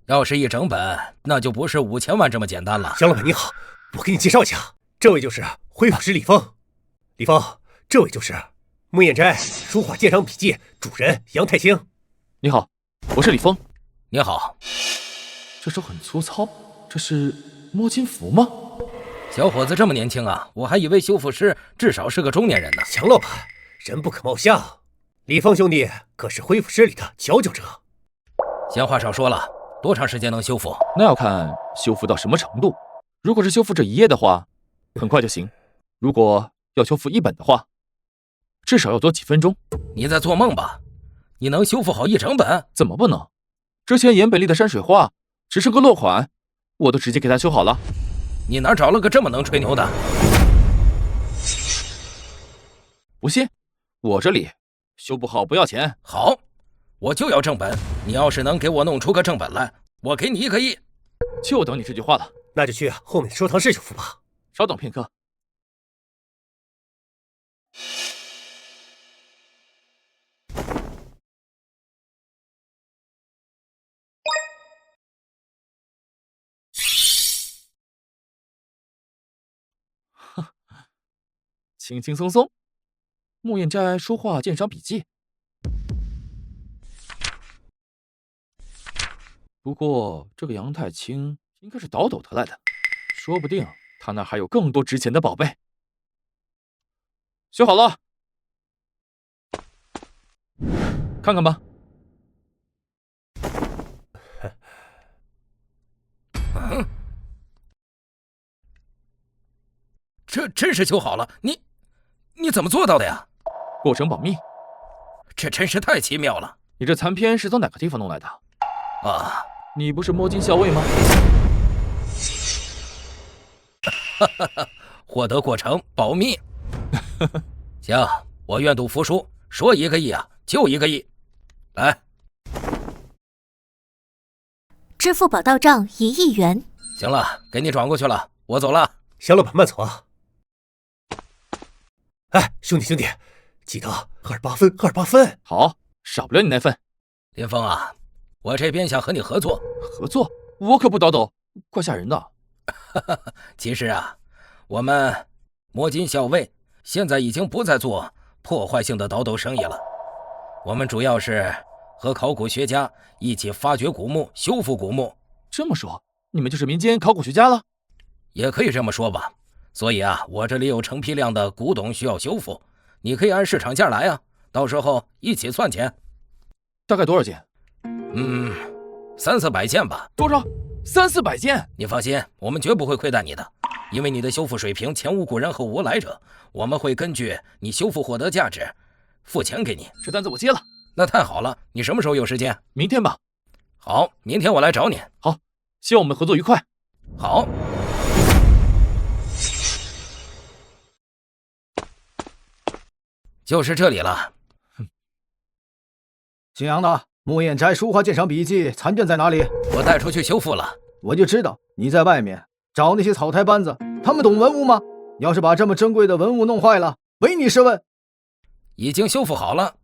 要是一整本，那就不是5000万这么简单了。杨老板你好，我给你介绍一下，这位就是徽府师李峰。李峰，这位就是木燕斋书画鉴赏笔记主人杨太清。你好，我是李峰。你好。这手很粗糙，这是摸金符吗？小伙子这么年轻啊，我还以为修复师至少是个中年人呢。杨老板，人不可貌相，李峰兄弟可是恢复师里的佼佼者。闲话少说了，多长时间能修复？那要看修复到什么程度。如果是修复这一页的话，很快就行；如果要修复1本的话，至少要多几分钟。你在做梦吧？你能修复好1整本？怎么不能？之前岩本丽的山水画只剩个落款，我都直接给他修好了。你哪找了个这么能吹牛的？不信，我这里修不好不要钱。好，我就要正本。你要是能给我弄出个正本来，我给你1个亿。就等你这句话了。那就去后面的收藏室修复吧。稍等片刻。轻轻松松，木燕斋书画鉴赏笔记。不过这个杨太清应该是倒斗得来的，说不定他那还有更多值钱的宝贝。修好了，看看吧。这真是修好了，你怎么做到的呀？过程保密。这真是太奇妙了。你这残篇是从哪个地方弄来的？啊，你不是摸金校尉吗？获得过程保密。行，我愿赌服输，说1个亿啊，就1个亿。来，支付宝到账1亿元。行了，给你转过去了，我走了。小老板慢走啊。哎，兄弟，记得28分，28分。好，少不了你那份。林峰啊，我这边想和你合作。合作？我可不倒斗，怪吓人的。其实啊，我们摸金校尉现在已经不再做破坏性的倒斗生意了，我们主要是和考古学家一起发掘古墓，修复古墓。这么说，你们就是民间考古学家了？也可以这么说吧。所以啊，我这里有成批量的古董需要修复，你可以按市场价来啊，到时候一起算钱。大概多少件？300-400件吧。多少？300-400件？你放心，我们绝不会亏待你的，因为你的修复水平前无古人后无来者，我们会根据你修复获得价值付钱给你。这单子我接了。那太好了，你什么时候有时间？明天吧。好，明天我来找你。好，希望我们合作愉快。好。就是这里了。姓杨的木燕斋书画鉴赏笔记残卷在哪里？我带出去修复了。我就知道你在外面找那些草台班子，他们懂文物吗？要是把这么珍贵的文物弄坏了，唯你是问。已经修复好了。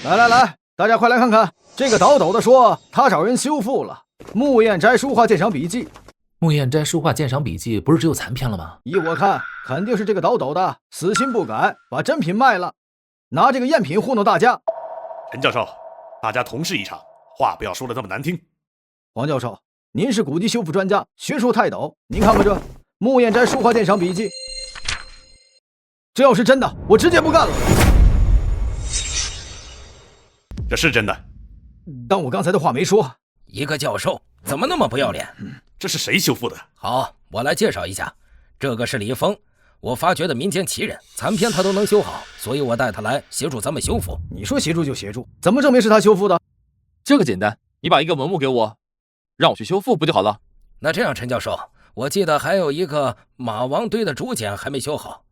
来，大家快来看看，这个倒斗的说他找人修复了《木燕斋书画鉴赏笔记》。木燕斋书画鉴赏笔记不是只有残篇了吗？依我看，肯定是这个倒斗的死心不改，把真品卖了，拿这个赝品糊弄大家。陈教授，大家同事一场，话不要说的这么难听。黄教授，您是古籍修复专家，学术泰斗，您看看这《木燕斋书画鉴赏笔记》，这要是真的，我直接不干了。这是真的，但我刚才的话没说。一个教授怎么那么不要脸？这是谁修复的？好，我来介绍一下，这个是李峰，我发掘的民间奇人，残篇他都能修好，所以我带他来协助咱们修复。你说协助就协助，怎么证明是他修复的？这个简单，你把一个文物给我，让我去修复不就好了？那这样，陈教授，我记得还有一个马王堆的竹简还没修好，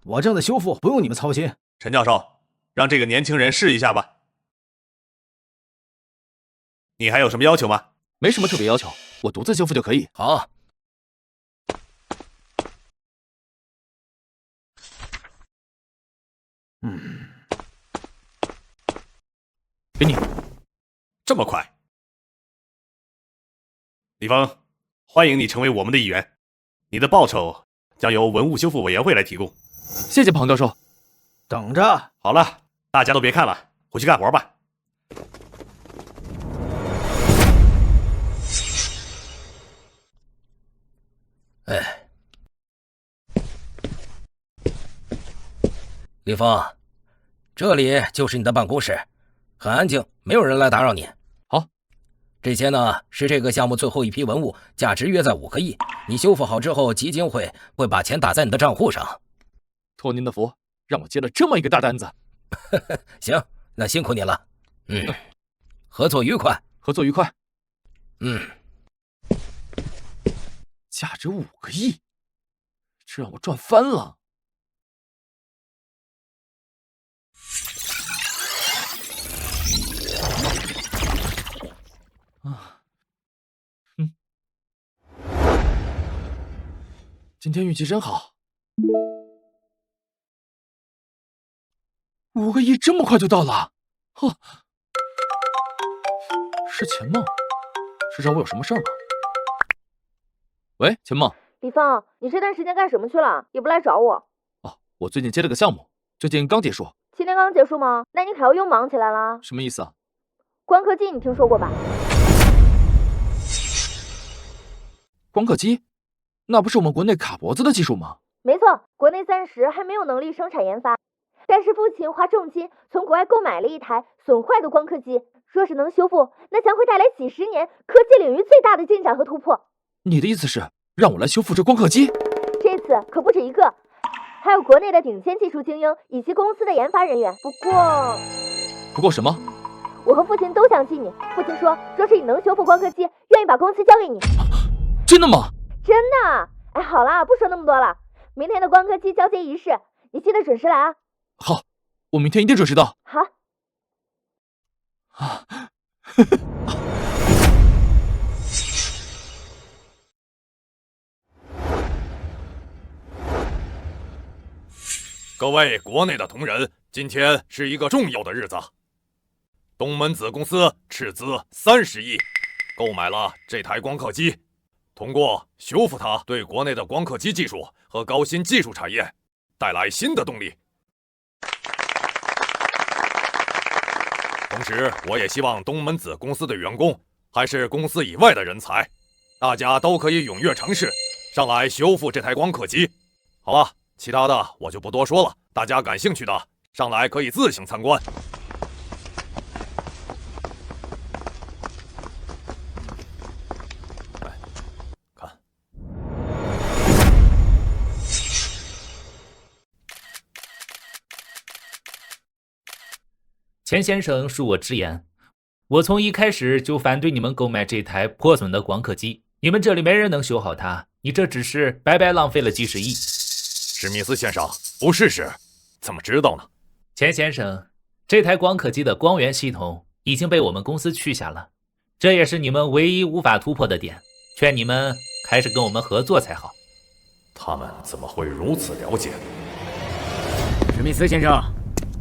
我正在修复，不用你们操心。陈教授，让这个年轻人试一下吧。你还有什么要求吗？没什么特别要求，我独自修复就可以。好。给你。这么快？李峰，欢迎你成为我们的一员，你的报酬将由文物修复委员会来提供。谢谢庞教授。等着。好了，大家都别看了，回去干活吧。李峰，这里就是你的办公室，很安静，没有人来打扰你。好，这些呢是这个项目最后一批文物，价值约在5个亿。你修复好之后，基金会把钱打在你的账户上。托您的福，让我接了这么一个大单子。行，那辛苦你了。合作愉快，合作愉快。价值5个亿，这让我赚翻了。今天运气真好，5个亿这么快就到了，呵，是钱梦，是找我有什么事儿吗？喂，钱梦。李峰，你这段时间干什么去了？也不来找我。哦，我最近接了个项目，最近刚结束。今天刚结束吗？那你可要又忙起来了。什么意思啊？光刻机你听说过吧？光刻机？那不是我们国内卡脖子的技术吗？没错，国内暂时还没有能力生产研发，但是父亲花重金从国外购买了一台损坏的光刻机，若是能修复，那将会带来几十年科技领域最大的进展和突破。你的意思是让我来修复这光刻机？这次可不止一个，还有国内的顶尖技术精英以及公司的研发人员。不过什么？我和父亲都相信你，父亲说，若是你能修复光刻机，愿意把公司交给你。真的吗？真的。哎，好啦，不说那么多了。明天的光刻机交接仪式，你记得准时来啊。好，我明天一定准时到。好。各位国内的同仁，今天是一个重要的日子。东门子公司斥资30亿，购买了这台光刻机。通过修复它，对国内的光刻机技术和高新技术产业带来新的动力。同时，我也希望东门子公司的员工，还是公司以外的人才，大家都可以踊跃尝试，上来修复这台光刻机。好了，其他的我就不多说了，大家感兴趣的上来可以自行参观。钱先生恕我直言，我从一开始就反对你们购买这台破损的光刻机，你们这里没人能修好它，你这只是白白浪费了几十亿。史密斯先生，不试试怎么知道呢？钱先生，这台光刻机的光源系统已经被我们公司去下了，这也是你们唯一无法突破的点，劝你们还是跟我们合作才好。他们怎么会如此了解？史密斯先生，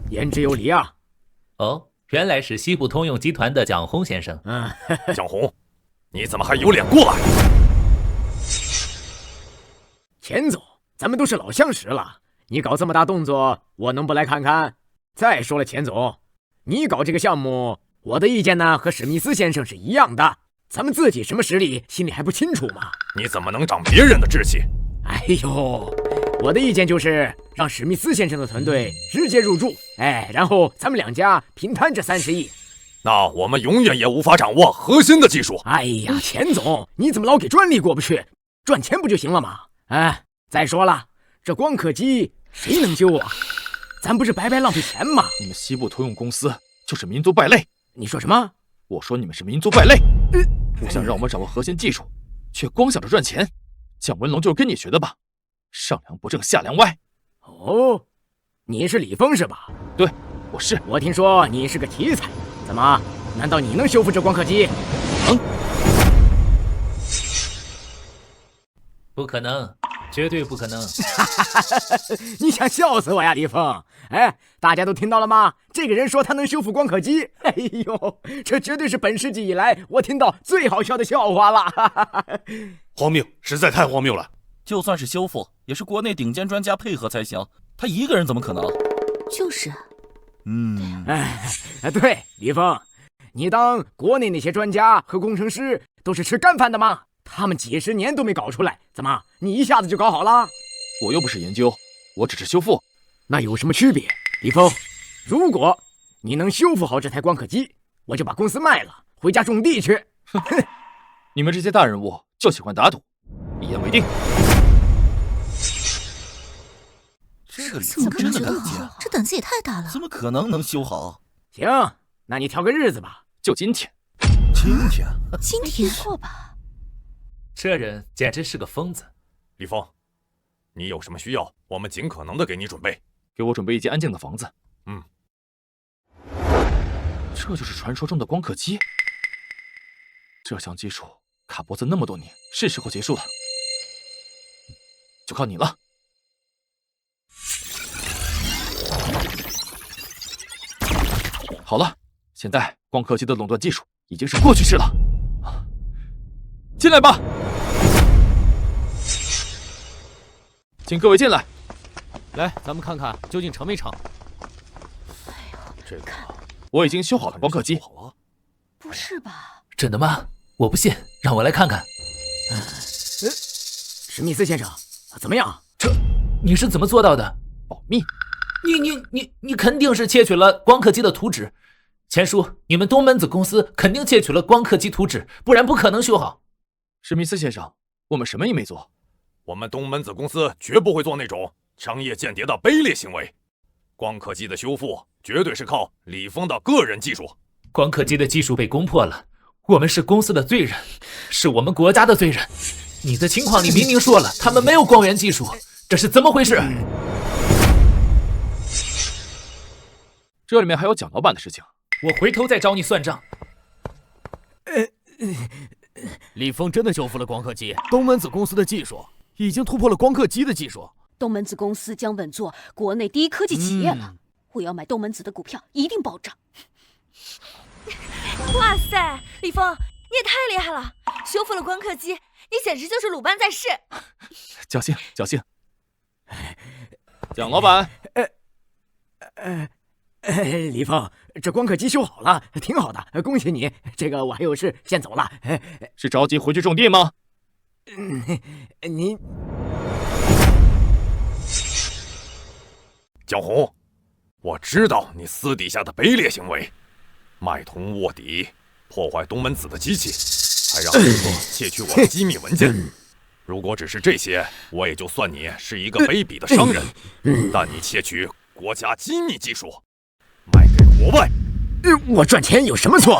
言之有理啊。哦，原来是西部通用集团的蒋红先生。蒋红，你怎么还有脸过来？钱总，咱们都是老相识了，你搞这么大动作，我能不来看看？再说了，钱总，你搞这个项目，我的意见呢和史密斯先生是一样的。咱们自己什么实力，心里还不清楚吗？你怎么能长别人的志气？哎呦，我的意见就是让史密斯先生的团队直接入驻，然后咱们两家平摊这30亿。那我们永远也无法掌握核心的技术。哎呀，钱总，你怎么老给专利过不去？赚钱不就行了吗？再说了，这光刻机谁能修啊？咱不是白白浪费钱吗？你们西部通用公司就是民族败类。你说什么？我说你们是民族败类。不想让我们掌握核心技术，却光想着赚钱。蒋文龙就是跟你学的吧？上梁不正下梁歪。哦，你是李峰是吧？对，我是。我听说你是个奇才，怎么？难道你能修复这光刻机？不可能，绝对不可能！你想笑死我呀，李峰！大家都听到了吗？这个人说他能修复光刻机，哎呦，这绝对是本世纪以来我听到最好笑的笑话了！荒谬，实在太荒谬了！就算是修复，也是国内顶尖专家配合才行，他一个人怎么可能？就是。对，李峰，你当国内那些专家和工程师都是吃干饭的吗？他们几十年都没搞出来，怎么你一下子就搞好了？我又不是研究，我只是修复。那有什么区别？李峰，如果你能修复好这台光刻机，我就把公司卖了，回家种地去。你们这些大人物就喜欢打赌，一言为定。这个李峰真的敢接？这胆子也太大了！怎么可能能修好？行，那你挑个日子吧，就今天。今天过吧。这人简直是个疯子。李峰，你有什么需要，我们尽可能的给你准备。给我准备一间安静的房子。这就是传说中的光刻机。这项技术卡脖子那么多年，是时候结束了。就靠你了。好了，现在光刻机的垄断技术已经是过去式了。进来吧，请各位进来。来，咱们看看究竟成没成。这个我已经修好了光刻机。不是吧？真的吗？我不信，让我来看看。史密斯先生，怎么样？这你是怎么做到的？保密。你肯定是窃取了光刻机的图纸。钱叔，你们东门子公司肯定窃取了光刻机图纸，不然不可能修好。史密斯先生，我们什么也没做。我们东门子公司绝不会做那种商业间谍的卑劣行为。光刻机的修复绝对是靠李峰的个人技术。光刻机的技术被攻破了，我们是公司的罪人，是我们国家的罪人。你的情况里明明说了，他们没有光源技术，这是怎么回事？这里面还有蒋老板的事情，我回头再找你算账。李峰真的修复了光刻机，东门子公司的技术已经突破了光刻机的技术。东门子公司将稳坐国内第一科技企业了。我要买东门子的股票，一定暴涨。哇塞，李峰，你也太厉害了！修复了光刻机，你简直就是鲁班在世。侥幸，侥幸。蒋老板，李峰，这光刻机修好了，挺好的，恭喜你。这个我还有事，先走了。是着急回去种地吗？您，蒋红，我知道你私底下的卑劣行为，卖通卧底，破坏东门子的机器，还让李峰窃取我的机密文件。如果只是这些，我也就算你是一个卑鄙的商人。但你窃取国家机密技术，卖给国外，我赚钱有什么错？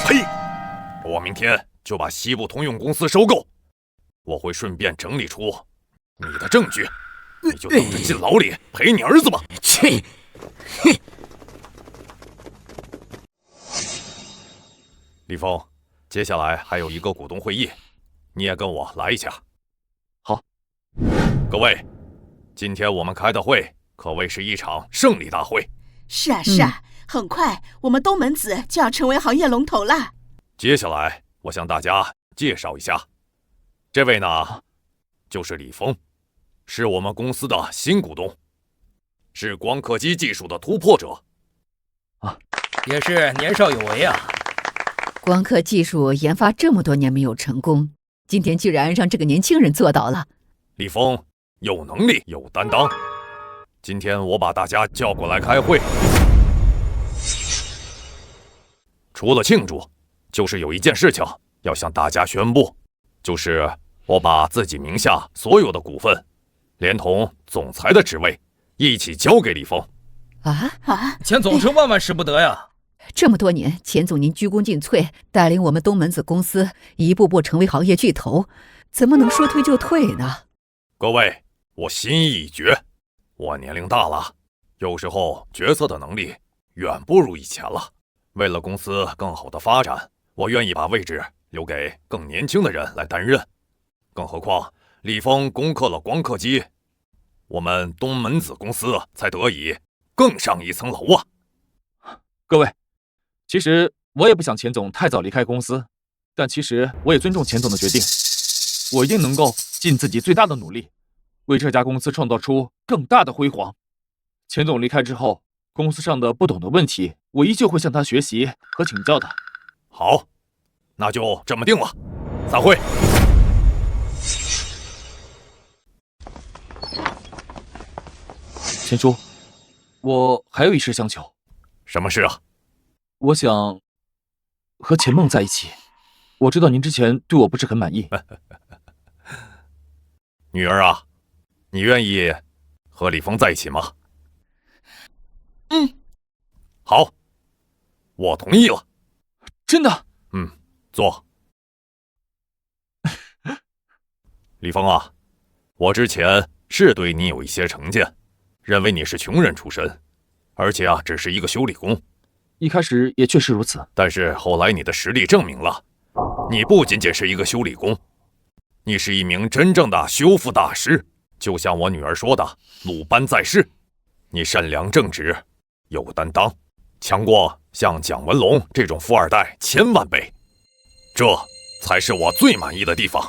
呸！我明天就把西部通用公司收购，我会顺便整理出你的证据，你就等着进牢里陪你儿子吧。去！李峰，接下来还有一个股东会议，你也跟我来一下。好。各位，今天我们开的会可谓是一场胜利大会。是啊，是啊，很快我们东门子就要成为行业龙头了。接下来，我向大家介绍一下，这位呢，就是李峰，是我们公司的新股东，是光刻机技术的突破者。也是年少有为啊！光刻技术研发这么多年没有成功，今天居然让这个年轻人做到了。李峰有能力有担当，今天我把大家叫过来开会，除了庆祝，就是有一件事情要向大家宣布，就是我把自己名下所有的股份，连同总裁的职位一起交给李峰。钱总是万万使不得呀！这么多年，钱总您鞠躬尽瘁，带领我们东门子公司一步步成为行业巨头，怎么能说退就退呢？各位，我心意已决，我年龄大了，有时候决策的能力远不如以前了。为了公司更好的发展，我愿意把位置留给更年轻的人来担任。更何况李峰攻克了光刻机，我们东门子公司才得以更上一层楼啊！各位，其实我也不想钱总太早离开公司，但其实我也尊重钱总的决定。我一定能够尽自己最大的努力，为这家公司创造出更大的辉煌。钱总离开之后，公司上的不懂的问题，我依旧会向他学习和请教的。好，那就这么定了，散会。钱叔，我还有一事相求。什么事啊？我想和钱梦在一起。我知道您之前对我不是很满意。女儿啊，你愿意和李峰在一起吗？好，我同意了。真的？坐。李峰啊，我之前是对你有一些成见，认为你是穷人出身，而且只是一个修理工。一开始也确实如此，但是后来你的实力证明了，你不仅仅是一个修理工，你是一名真正的修复大师。就像我女儿说的，鲁班在世。你善良正直，有担当，强过像蒋文龙这种富二代1000万倍。这才是我最满意的地方。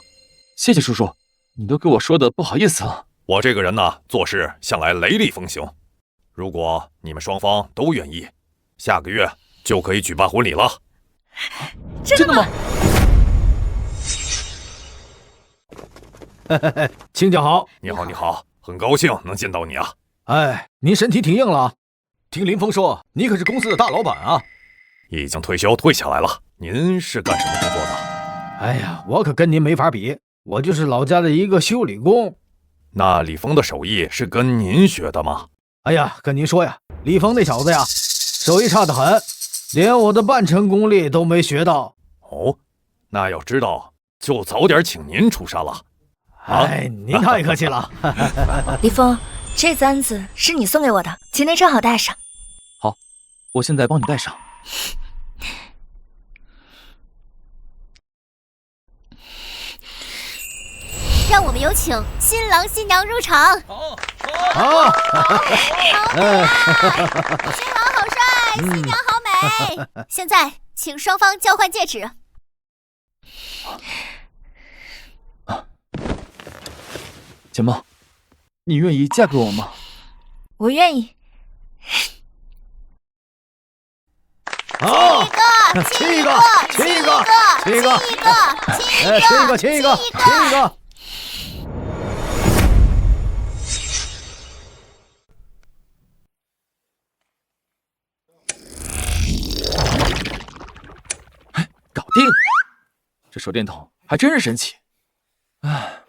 谢谢叔叔，你都给我说的不好意思了。我这个人呢，做事向来雷厉风行。如果你们双方都愿意，下个月就可以举办婚礼了。真的吗？亲家好。你好，你好，很高兴能见到你啊。哎，您身体挺硬了。听林峰说，你可是公司的大老板啊。已经退下来了。您是干什么工作的？哎呀，我可跟您没法比，我就是老家的一个修理工。那李峰的手艺是跟您学的吗？哎呀，跟您说呀，李峰那小子呀，手艺差得很，连我的半成功力都没学到。哦，那要知道就早点请您出山了。哎，您太客气了。李峰，这簪子是你送给我的，今天正好戴上。好，我现在帮你戴上。让我们有请新郎新娘入场。好，新郎好帅，新娘好美。现在，请双方交换戒指。钱梦，你愿意嫁给我吗？我愿意。好，亲一个。搞定！这手电筒还真是神奇。唉。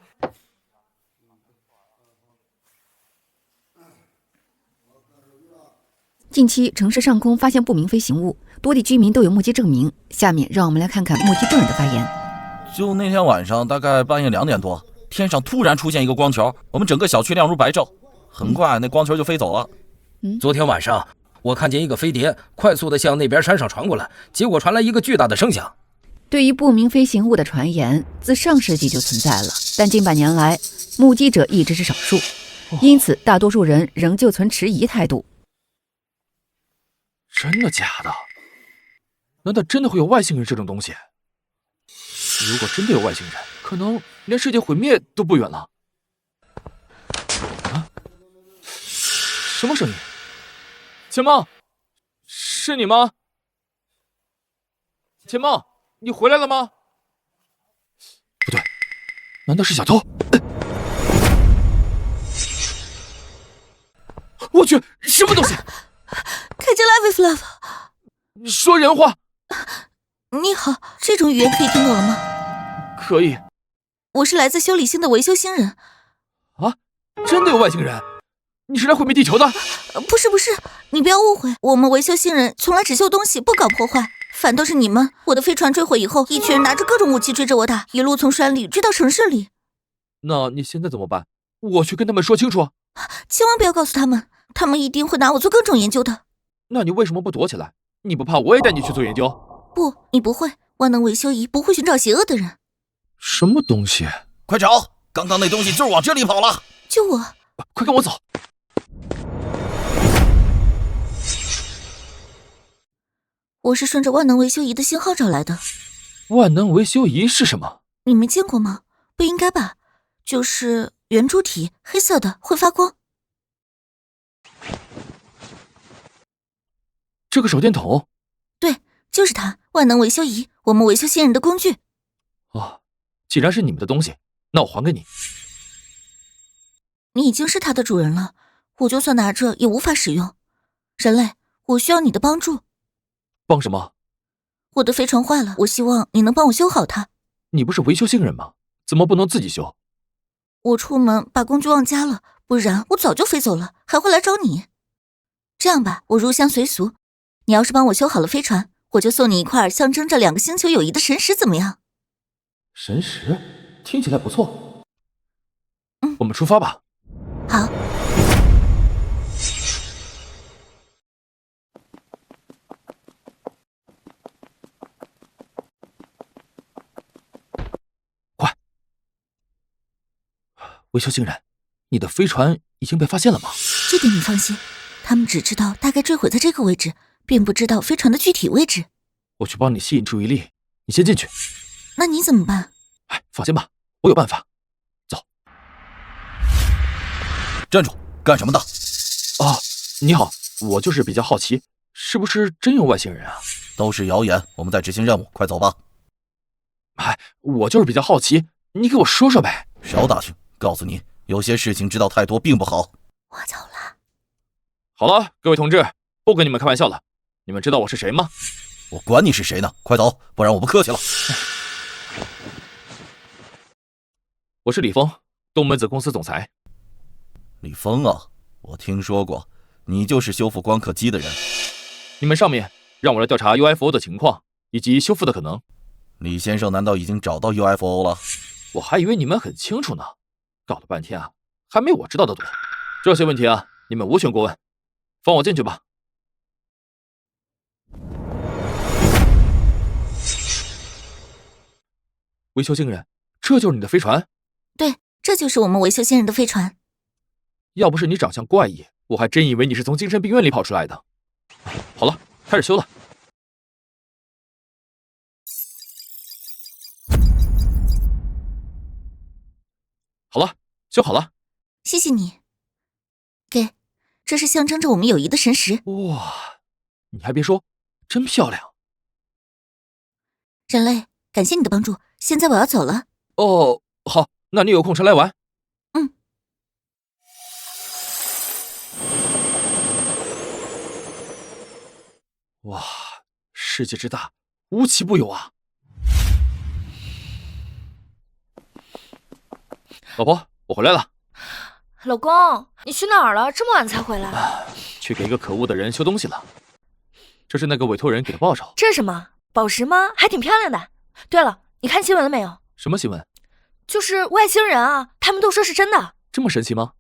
近期城市上空发现不明飞行物，多地居民都有目击证明。下面让我们来看看目击证人的发言。就那天晚上，大概半夜2点多，天上突然出现一个光球，我们整个小区亮如白昼。很快，那光球就飞走了。昨天晚上，我看见一个飞碟快速地向那边山上传过来，结果传来一个巨大的声响。对于不明飞行物的传言，自上世纪就存在了，但近百年来，目击者一直是少数，因此大多数人仍旧存迟疑态度。真的假的？难道真的会有外星人这种东西？如果真的有外星人，可能连世界毁灭都不远了。啊？什么声音？钱梦，是你吗？钱梦，你回来了吗？不对，难道是小偷？我去，什么东西？凯杰拉维夫拉夫，说人话。你好，这种语言可以听懂了吗？可以。我是来自修理星的维修星人。啊，真的有外星人？你是来毁灭地球的？不是，你不要误会，我们维修星人从来只修东西，不搞破坏。反倒是你们，我的飞船坠毁以后，一群人拿着各种武器追着我打，一路从山里追到城市里。那你现在怎么办？我去跟他们说清楚。千万不要告诉他们，他们一定会拿我做各种研究的。那你为什么不躲起来？你不怕我也带你去做研究？不，你不会。万能维修仪不会寻找邪恶的人。什么东西？快找！刚刚那东西就是往这里跑了。救我！快跟我走。我是顺着万能维修仪的信号找来的。万能维修仪是什么？你没见过吗？不应该吧？就是圆柱体，黑色的，会发光。这个手电筒？对，就是它，万能维修仪，我们维修新人的工具。哦，既然是你们的东西，那我还给你。你已经是它的主人了，我就算拿着也无法使用。人类，我需要你的帮助。帮什么？我的飞船坏了，我希望你能帮我修好它。你不是维修星人吗？怎么不能自己修？我出门把工具忘家了，不然我早就飞走了，还会来找你。这样吧，我入乡随俗，你要是帮我修好了飞船，我就送你一块象征着两个星球友谊的神石，怎么样？神石听起来不错。我们出发吧。好。维修星人，你的飞船已经被发现了吗？这点你放心，他们只知道大概坠毁在这个位置，并不知道飞船的具体位置。我去帮你吸引注意力，你先进去。那你怎么办？哎，放心吧，我有办法。走。站住！干什么的？啊，你好，我就是比较好奇，是不是真有外星人啊？都是谣言，我们在执行任务，快走吧。哎，我就是比较好奇，你给我说说呗。少打听。告诉你，有些事情知道太多并不好。我走了。好了，各位同志，不跟你们开玩笑了。你们知道我是谁吗？我管你是谁呢，快走，不然我不客气了。我是李峰，东门子公司总裁。李峰啊，我听说过，你就是修复光刻机的人。你们上面让我来调查 UFO 的情况以及修复的可能。李先生难道已经找到 UFO 了？我还以为你们很清楚呢。搞了半天啊，还没我知道的多。这些问题啊，你们无权过问。放我进去吧。维修星人，这就是你的飞船？对，这就是我们维修新人的飞船。要不是你长相怪异，我还真以为你是从精神病院里跑出来的。好了，开始修了。好了，修好了。谢谢你。给，这是象征着我们友谊的神石。哇，你还别说，真漂亮。人类，感谢你的帮助，现在我要走了。哦，好，那你有空常来玩。哇，世界之大，无奇不有啊！老婆，我回来了。老公，你去哪儿了？这么晚才回来？去给一个可恶的人修东西了。这是那个委托人给的报酬。这是什么？宝石吗？还挺漂亮的。对了，你看新闻了没有？什么新闻？就是外星人啊，他们都说是真的。这么神奇吗？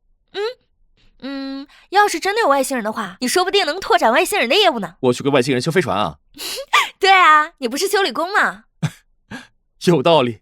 要是真的有外星人的话，你说不定能拓展外星人的业务呢。我去给外星人修飞船啊？对啊，你不是修理工吗？有道理。